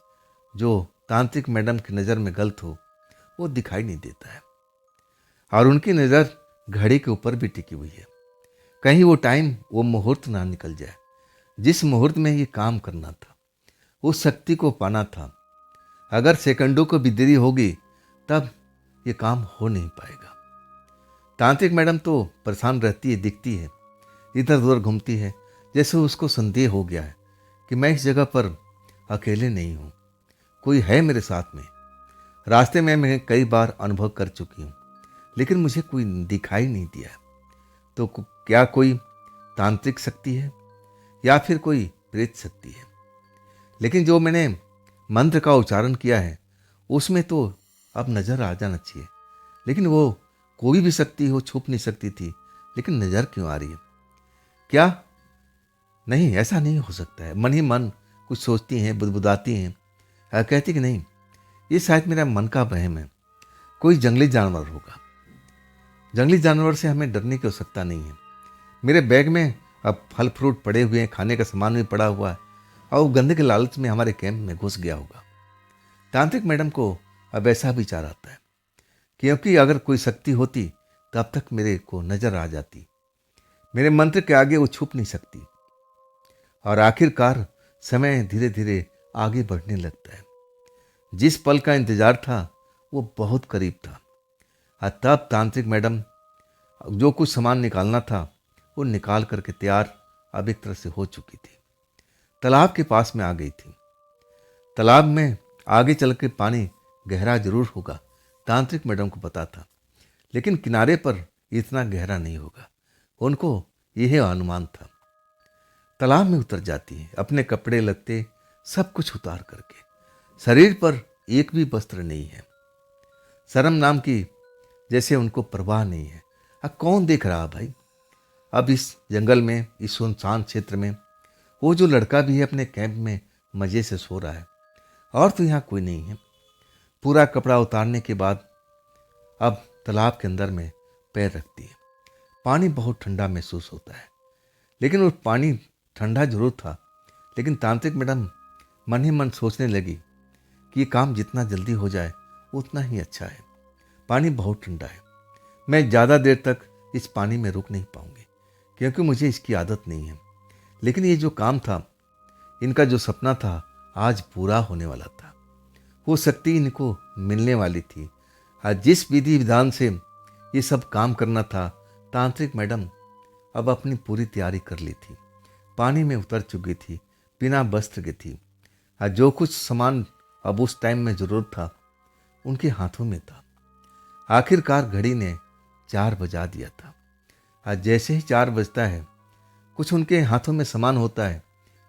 जो तांत्रिक मैडम की नज़र में गलत हो, वो दिखाई नहीं देता है। और उनकी नज़र घड़ी के ऊपर भी टिकी हुई है। कहीं वो टाइम, वो मुहूर्त ना निकल जाए जिस मुहूर्त में ये काम करना था, उस शक्ति को पाना था। अगर सेकंडों को भी देरी होगी तब ये काम हो नहीं पाएगा। तांत्रिक मैडम तो परेशान रहती है, दिखती है, इधर उधर घूमती है, जैसे उसको संदेह हो गया है कि मैं इस जगह पर अकेले नहीं हूँ, कोई है मेरे साथ में। रास्ते में मैं कई बार अनुभव कर चुकी हूँ, लेकिन मुझे कोई दिखाई नहीं दिया। तो क्या कोई तांत्रिक शक्ति है या फिर कोई प्रेत शक्ति है? लेकिन जो मैंने मंत्र का उच्चारण किया है उसमें तो अब नजर आ जाना चाहिए। लेकिन वो कोई भी शक्ति हो, छुप नहीं सकती थी, लेकिन नजर क्यों आ रही है? क्या नहीं, ऐसा नहीं हो सकता है। मन ही मन कुछ सोचती हैं, बुदबुदाती हैं, कहती कि नहीं, ये शायद मेरा मन का वहम है, कोई जंगली जानवर होगा। जंगली जानवर से हमें डरने की आवश्यकता नहीं है। मेरे बैग में अब फल फ्रूट पड़े हुए हैं, खाने का सामान भी पड़ा हुआ है, और वो गंदे के लालच में हमारे कैंप में घुस गया होगा। तांत्रिक मैडम को अब ऐसा विचार आता है, क्योंकि अगर कोई शक्ति होती तब तक मेरे को नजर आ जाती। मेरे मंत्र के आगे वो छुप नहीं सकती। और आखिरकार समय धीरे धीरे आगे बढ़ने लगता है। जिस पल का इंतजार था वो बहुत करीब था। तब तांत्रिक मैडम जो कुछ सामान निकालना था वो निकाल करके तैयार अब एक तरह से हो चुकी थी। तालाब के पास में आ गई थी। तालाब में आगे चल के पानी गहरा जरूर होगा, तांत्रिक मैडम को पता था, लेकिन किनारे पर इतना गहरा नहीं होगा, उनको यह अनुमान था। तालाब में उतर जाती है, अपने कपड़े लत्ते सब कुछ उतार करके। शरीर पर एक भी वस्त्र नहीं है। शर्म नाम की जैसे उनको परवाह नहीं है। अब कौन देख रहा भाई? अब इस जंगल में, इस सुनसान क्षेत्र में, वो जो लड़का भी है अपने कैंप में मजे से सो रहा है, और तो यहाँ कोई नहीं है। पूरा कपड़ा उतारने के बाद अब तालाब के अंदर में पैर रखती है। पानी बहुत ठंडा महसूस होता है, लेकिन वो पानी ठंडा जरूर था, लेकिन तांत्रिक मैडम मन ही मन सोचने लगी कि ये काम जितना जल्दी हो जाए उतना ही अच्छा है। पानी बहुत ठंडा है, मैं ज़्यादा देर तक इस पानी में रुक नहीं पाऊंगी, क्योंकि मुझे इसकी आदत नहीं है। लेकिन ये जो काम था, इनका जो सपना था, आज पूरा होने वाला था। वो शक्ति इनको मिलने वाली थी। आज जिस विधि विधान से ये सब काम करना था, तांत्रिक मैडम अब अपनी पूरी तैयारी कर ली थी। पानी में उतर चुकी थी, बिना वस्त्र के थी। आज जो कुछ सामान अब उस टाइम में जरूरत था उनके हाथों में था। आखिरकार घड़ी ने 4 बजा दिया था। आज जैसे ही 4 बजता है, कुछ उनके हाथों में सामान होता है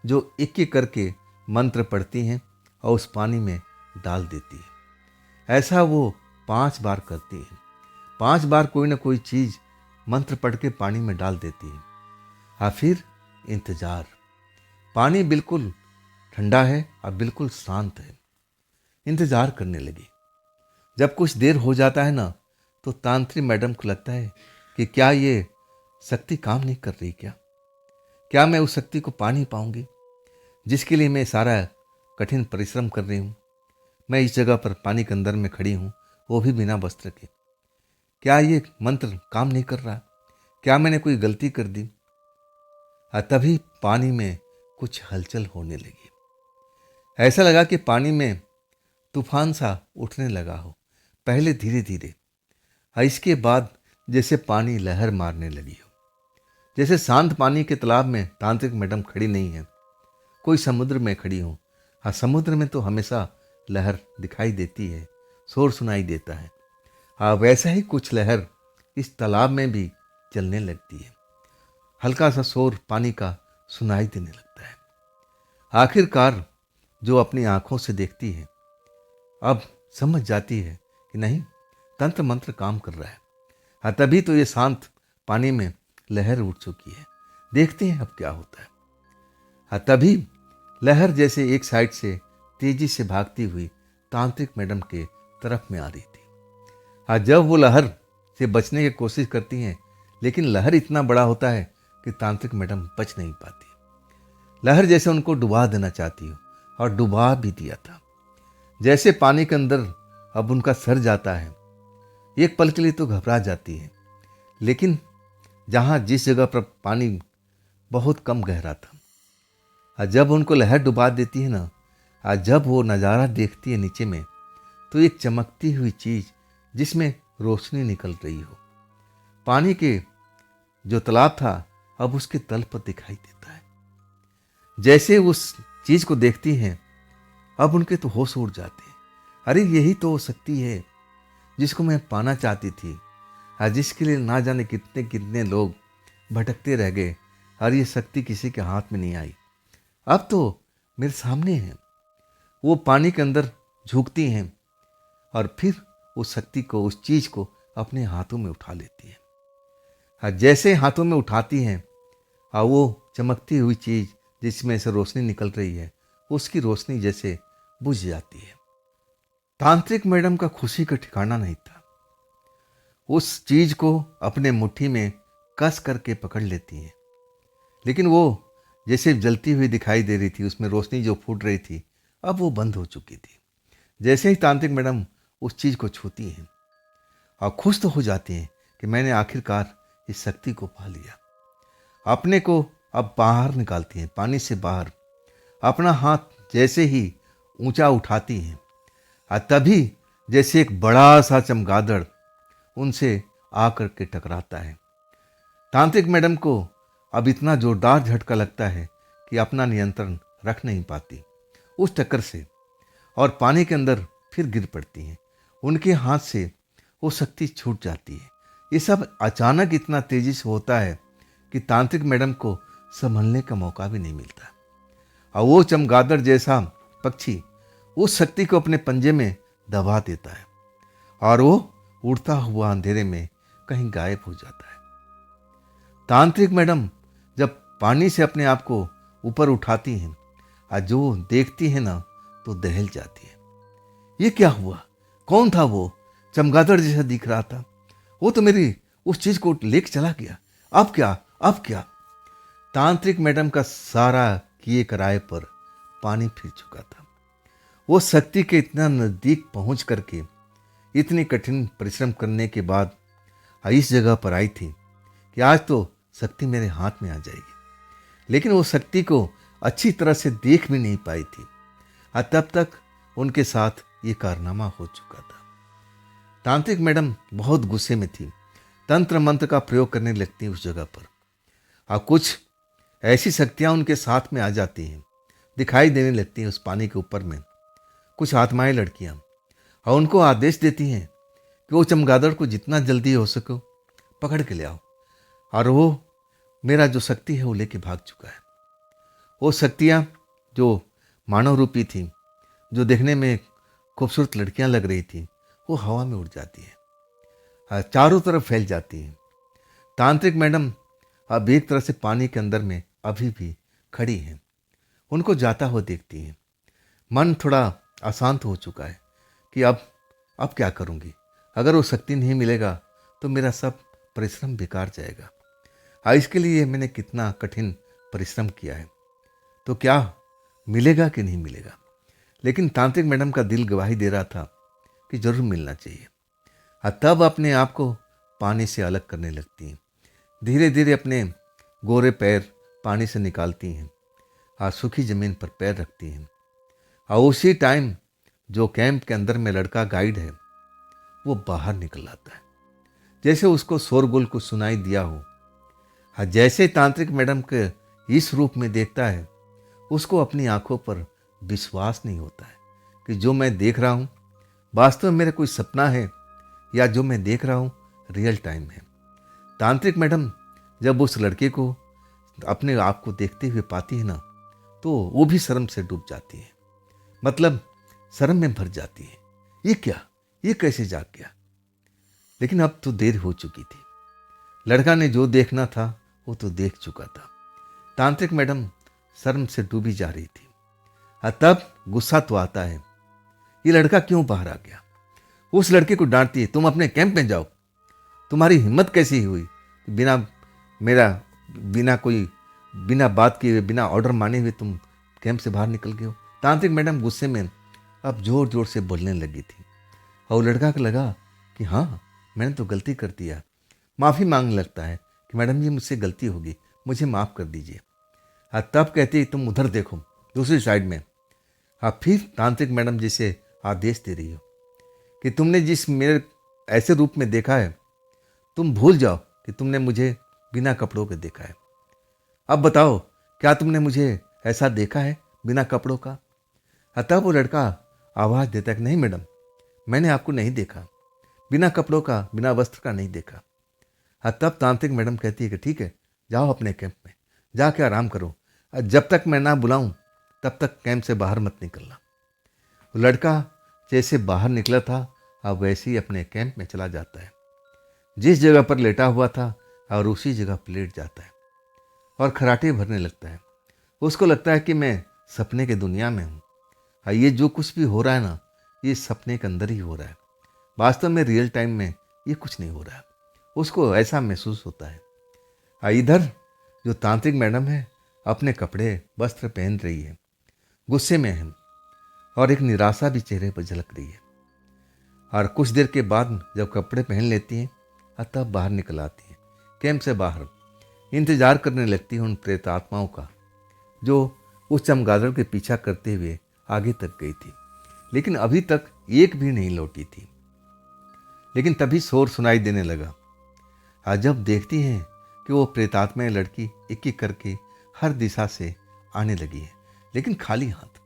जो एक एक करके मंत्र पढ़ती हैं और उस पानी में डाल देती है। ऐसा वो 5 बार करती है। 5 बार कोई ना कोई चीज मंत्र पढ़ के पानी में डाल देती है। फिर इंतजार। पानी बिल्कुल ठंडा है और बिल्कुल शांत है। इंतजार करने लगी। जब कुछ देर हो जाता है ना, तो तांत्रिक मैडम को लगता है कि क्या ये शक्ति काम नहीं कर रही क्या? क्या मैं उस शक्ति को पा नहीं पाऊंगी जिसके लिए मैं सारा कठिन परिश्रम कर रही हूँ? मैं इस जगह पर पानी के अंदर में खड़ी हूँ, वो भी बिना वस्त्र के। क्या ये मंत्र काम नहीं कर रहा? क्या मैंने कोई गलती कर दी? तभी पानी में कुछ हलचल होने लगी। ऐसा लगा कि पानी में तूफान सा उठने लगा हो, पहले धीरे धीरे, इसके बाद जैसे पानी लहर मारने लगी हो। जैसे शांत पानी के तालाब में तांत्रिक मैडम खड़ी नहीं है, कोई समुद्र में खड़ी हो। हाँ, समुद्र में तो हमेशा लहर दिखाई देती है, शोर सुनाई देता है। हाँ, वैसा ही कुछ लहर इस तालाब में भी चलने लगती है। हल्का सा शोर पानी का सुनाई देने लगता है। आखिरकार जो अपनी आंखों से देखती है अब समझ जाती है कि नहीं, तंत्र मंत्र काम कर रहा है। हाँ, तभी तो ये शांत पानी में लहर उठ चुकी है। देखते हैं अब क्या होता है। हाँ, तभी लहर जैसे एक साइड से तेजी से भागती हुई तांत्रिक मैडम के तरफ में आ रही थी। हाँ, जब वो लहर से बचने की कोशिश करती हैं, लेकिन लहर इतना बड़ा होता है कि तांत्रिक मैडम बच नहीं पाती। लहर जैसे उनको डुबा देना चाहती हो, और डुबा भी दिया था। जैसे पानी के अंदर अब उनका सर जाता है, एक पल के लिए तो घबरा जाती है, लेकिन जिस जगह पर पानी बहुत कम गहरा था, जब उनको लहर डुबा देती है ना, जब वो नज़ारा देखती है नीचे में, तो एक चमकती हुई चीज जिसमें रोशनी निकल रही हो। पानी के जो तालाब था अब उसके तल पर दिखाई देता है। जैसे उस चीज को देखती हैं, अब उनके तो होश उड़ जाते हैं। अरे यही तो वो शक्ति है जिसको मैं पाना चाहती थी, जिसके लिए ना जाने कितने कितने लोग भटकते रह गए, और ये शक्ति किसी के हाथ में नहीं आई। अब तो मेरे सामने है। वो पानी के अंदर झुकती हैं और फिर उस शक्ति को, उस चीज को अपने हाथों में उठा लेती हैं। जैसे हाथों में उठाती हैं, वो चमकती हुई चीज जिसमें से रोशनी निकल रही है, उसकी रोशनी जैसे बुझ जाती है। तांत्रिक मैडम का खुशी का ठिकाना नहीं था। उस चीज को अपने मुट्ठी में कस करके पकड़ लेती हैं, लेकिन वो जैसे जलती हुई दिखाई दे रही थी, उसमें रोशनी जो फूट रही थी अब वो बंद हो चुकी थी। जैसे ही तांत्रिक मैडम उस चीज को छूती हैं और खुश तो हो जाती हैं कि मैंने आखिरकार इस शक्ति को पा लिया। अपने को अब बाहर निकालती हैं, पानी से बाहर। अपना हाथ जैसे ही ऊंचा उठाती हैं, तभी जैसे एक बड़ा सा चमगादड़ उनसे आकर के टकराता है। तांत्रिक मैडम को अब इतना जोरदार झटका लगता है कि अपना नियंत्रण रख नहीं पाती उस टक्कर से, और पानी के अंदर फिर गिर पड़ती हैं। उनके हाथ से वो शक्ति छूट जाती है। ये सब अचानक इतना तेजी से होता है कि तांत्रिक मैडम को संभलने का मौका भी नहीं मिलता, और वो चमगादड़ जैसा पक्षी उस शक्ति को अपने पंजे में दबा देता है, और वो उड़ता हुआ अंधेरे में कहीं गायब हो जाता है। तांत्रिक मैडम जब पानी से अपने आप को ऊपर उठाती हैं, और जो देखती है ना, तो दहल जाती है। ये क्या हुआ? कौन था वो? चमगादड़ जैसा दिख रहा था, वो तो मेरी उस चीज को लेके चला गया। अब क्या? अब क्या? तांत्रिक मैडम का सारा किए कराए पर पानी फिर चुका था। वो शक्ति के इतना नजदीक पहुंच करके इतनी कठिन परिश्रम करने के बाद इस जगह पर आई थी कि आज तो शक्ति मेरे हाथ में आ जाएगी, लेकिन वो शक्ति को अच्छी तरह से देख भी नहीं पाई थी। तब तक उनके साथ ये कारनामा हो चुका था। तांत्रिक मैडम बहुत गुस्से में थी, तंत्र मंत्र का प्रयोग करने लगती उस जगह पर, और कुछ ऐसी शक्तियां उनके साथ में आ जाती हैं, दिखाई देने लगती हैं उस पानी के ऊपर में। कुछ आत्माएं लड़कियां, और उनको आदेश देती हैं कि वो चमगादड़ को जितना जल्दी हो सको पकड़ के ले आओ, और वो मेरा जो शक्ति है वो लेके भाग चुका है। वो शक्तियाँ जो मानव रूपी थी, जो देखने में खूबसूरत लड़कियां लग रही थी, वो हवा में उड़ जाती है, चारों तरफ फैल जाती है। तांत्रिक मैडम अब एक तरह से पानी के अंदर में अभी भी खड़ी हैं, उनको जाता हुआ देखती हैं। मन थोड़ा अशांत हो चुका है कि अब क्या करूंगी? अगर वो शक्ति नहीं मिलेगा तो मेरा सब परिश्रम बेकार जाएगा। इसके लिए मैंने कितना कठिन परिश्रम किया है, तो क्या मिलेगा कि नहीं मिलेगा। लेकिन तांत्रिक मैडम का दिल गवाही दे रहा था कि जरूर मिलना चाहिए। तब अपने आप को पानी से अलग करने लगती हैं। धीरे धीरे अपने गोरे पैर पानी से निकालती हैं और सूखी जमीन पर पैर रखती हैं। और उसी टाइम जो कैंप के अंदर में लड़का गाइड है वो बाहर निकल आता है, जैसे उसको शोरगुल को सुनाई दिया हो। हाँ, जैसे तांत्रिक मैडम के इस रूप में देखता है, उसको अपनी आंखों पर विश्वास नहीं होता है कि जो मैं देख रहा हूँ वास्तव में मेरा कोई सपना है या जो मैं देख रहा हूँ रियल टाइम है। तांत्रिक मैडम जब उस लड़के को अपने आप को देखते हुए पाती है ना, तो वो भी शर्म से डूब जाती है, मतलब शर्म में भर जाती है। ये क्या, ये कैसे जाग गया। लेकिन अब तो देर हो चुकी थी। लड़का ने जो देखना था वो तो देख चुका था। तांत्रिक मैडम शर्म से डूबी जा रही थी। तब गुस्सा तो आता है, ये लड़का क्यों बाहर आ गया। उस लड़के को डांटती है, तुम अपने कैंप में जाओ, तुम्हारी हिम्मत कैसी हुई बिना बात किए बिना ऑर्डर माने हुए तुम कैंप से बाहर निकल गए हो। तांत्रिक मैडम गुस्से में अब जोर जोर से बोलने लगी थी और लड़का को लगा कि हाँ, मैंने तो गलती कर दिया। माफ़ी मांगने लगता है कि मैडम जी मुझसे गलती होगी, मुझे माफ़ कर दीजिए। तब कहती तुम उधर देखो दूसरी साइड में। फिर तांत्रिक मैडम जिसे आदेश दे रही हो कि तुमने जिस मेरे ऐसे रूप में देखा है, तुम भूल जाओ कि तुमने मुझे बिना कपड़ों के देखा है। अब बताओ, क्या तुमने मुझे ऐसा देखा है बिना कपड़ों का। तब वो लड़का आवाज़ देता है कि नहीं मैडम, मैंने आपको नहीं देखा, बिना कपड़ों का बिना वस्त्र का नहीं देखा। तब तांत्रिक मैडम कहती है कि ठीक है, जाओ अपने कैंप में जाके आराम करो, जब तक मैं ना बुलाऊं तब तक कैंप से बाहर मत निकलना। लड़का जैसे बाहर निकला था अब वैसे ही अपने कैंप में चला जाता है। जिस जगह पर लेटा हुआ था और उसी जगह पर लेट जाता है और खराटे भरने लगता है। उसको लगता है कि मैं सपने के दुनिया में हूँ। ये जो कुछ भी हो रहा है ना, ये सपने के अंदर ही हो रहा है, वास्तव में रियल टाइम में ये कुछ नहीं हो रहा है। उसको ऐसा महसूस होता है। इधर जो तांत्रिक मैडम है अपने कपड़े वस्त्र पहन रही है, गुस्से में है और एक निराशा भी चेहरे पर झलक रही है। और कुछ देर के बाद जब कपड़े पहन लेती हैं तब बाहर निकल आती है। कैंप से बाहर इंतजार करने लगती है उन प्रेत आत्माओं का जो उस चमगादड़ के पीछा करते हुए आगे तक गई थी, लेकिन अभी तक एक भी नहीं लौटी थी। लेकिन तभी शोर सुनाई देने लगा। जब देखती हैं कि वो प्रेतात्माएं लड़की एक एक करके हर दिशा से आने लगी है, लेकिन खाली हाथ,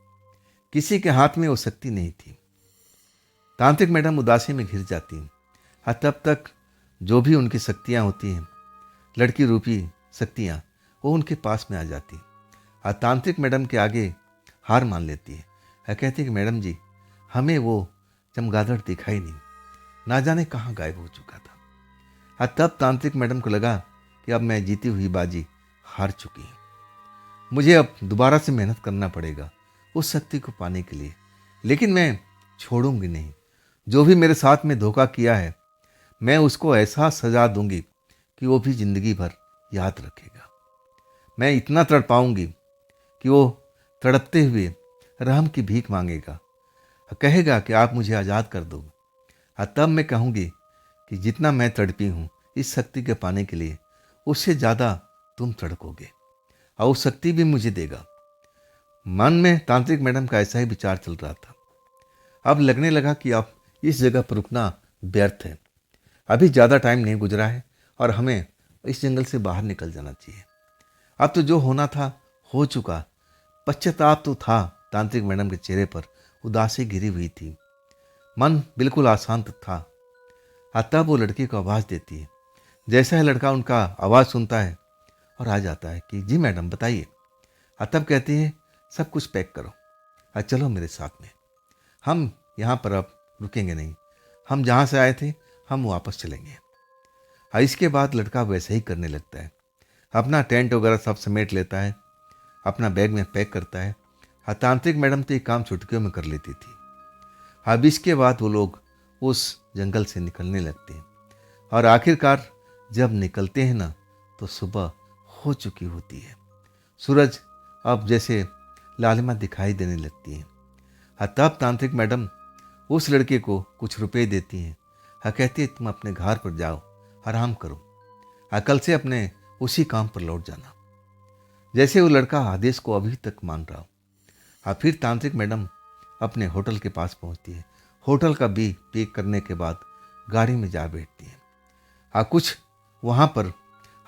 किसी के हाथ में वो शक्ति नहीं थी। तांत्रिक मैडम उदासी में घिर जाती हैं। तब तक जो भी उनकी शक्तियाँ होती हैं, लड़की रूपी शक्तियाँ, वो उनके पास में आ जाती हैं। तांत्रिक मैडम के आगे हार मान लेती है। कहती है कि मैडम जी, हमें वो चमगादड़ दिखाई नहीं, ना जाने कहाँ गायब हो चुका था। तब तांत्रिक मैडम को लगा कि अब मैं जीती हुई बाजी हार चुकी हूँ, मुझे अब दोबारा से मेहनत करना पड़ेगा उस शक्ति को पाने के लिए। लेकिन मैं छोड़ूंगी नहीं। जो भी मेरे साथ में धोखा किया है, मैं उसको ऐसा सजा दूंगी कि वो भी जिंदगी भर याद रखेगा। मैं इतना तड़पाऊंगी कि वो तड़पते हुए रहम की भीख मांगेगा, कहेगा कि आप मुझे आज़ाद कर दो। तब मैं कहूँगी कि जितना मैं तड़पी हूँ इस शक्ति के पाने के लिए, उससे ज़्यादा तुम तड़कोगे और वो शक्ति भी मुझे देगा। मन में तांत्रिक मैडम का ऐसा ही विचार चल रहा था। अब लगने लगा कि अब इस जगह पर रुकना व्यर्थ है। अभी ज़्यादा टाइम नहीं गुजरा है और हमें इस जंगल से बाहर निकल जाना चाहिए। अब तो जो होना था हो चुका। पश्चाताप तो था तांत्रिक मैडम के चेहरे पर, उदासी घिरी हुई थी, मन बिल्कुल अशांत था। तब वो लड़की को आवाज़ देती है। जैसा है लड़का उनका आवाज़ सुनता है और आ जाता है कि जी मैडम बताइए। तब कहती है सब कुछ पैक करो, चलो मेरे साथ में, हम यहाँ पर अब रुकेंगे नहीं, हम जहाँ से आए थे हम वापस चलेंगे। इसके बाद लड़का वैसे ही करने लगता है, अपना टेंट वगैरह सब समेट लेता है, अपना बैग में पैक करता है। तांत्रिक मैडम तो ये काम चुटकियों में कर लेती थी। अब इसके बाद वो लोग उस जंगल से निकलने लगते हैं और आखिरकार जब निकलते हैं ना, तो सुबह हो चुकी होती है। सूरज अब जैसे लालिमा दिखाई देने लगती है। तब तांत्रिक मैडम उस लड़के को कुछ रुपए देती हैं। कहती है तुम अपने घर पर जाओ, आराम करो, कल से अपने उसी काम पर लौट जाना। जैसे वो लड़का आदेश को अभी तक मान रहा हो। फिर तांत्रिक मैडम अपने होटल के पास पहुंचती है। होटल का बिल पे करने के बाद गाड़ी में जा बैठती है। कुछ वहाँ पर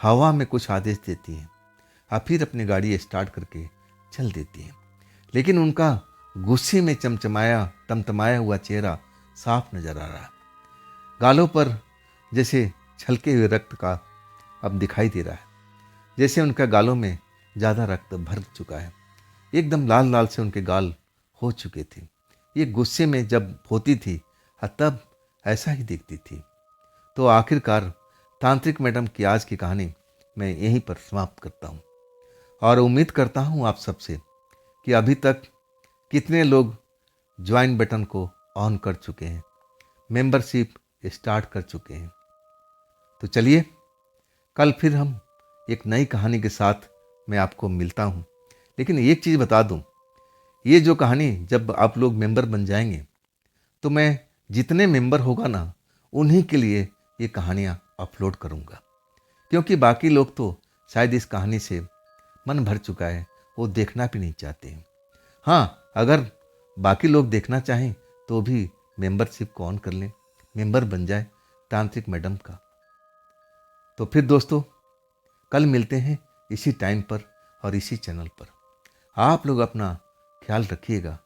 हवा में कुछ आदेश देती है। फिर अपनी गाड़ी स्टार्ट करके चल देती है। लेकिन उनका गुस्से में चमचमाया टमटमाया हुआ चेहरा साफ नजर आ रहा है। गालों पर जैसे छलके हुए रक्त का अब दिखाई दे रहा है। जैसे उनका गालों में ज़्यादा रक्त भर चुका है। एकदम लाल लाल से उनके गाल हो चुके थे। ये गुस्से में जब होती थी तब ऐसा ही दिखती थी। तो आखिरकार तांत्रिक मैडम की आज की कहानी मैं यहीं पर समाप्त करता हूँ। और उम्मीद करता हूँ आप सबसे कि अभी तक कितने लोग ज्वाइन बटन को ऑन कर चुके हैं, मेंबरशिप स्टार्ट कर चुके हैं। तो चलिए कल फिर हम एक नई कहानी के साथ मैं आपको मिलता हूँ। लेकिन एक चीज़ बता दूँ, ये जो कहानी जब आप लोग मेंबर बन जाएंगे तो मैं जितने मेंबर होगा ना उन्हीं के लिए ये कहानियाँ अपलोड करूँगा। क्योंकि बाकी लोग तो शायद इस कहानी से मन भर चुका है, वो देखना भी नहीं चाहते हैं। हाँ, अगर बाकी लोग देखना चाहें तो भी मेंबरशिप को ऑन कर लें, मेंबर बन जाए तांत्रिक मैडम का। तो फिर दोस्तों कल मिलते हैं इसी टाइम पर और इसी चैनल पर। आप लोग अपना ख्याल रखिएगा।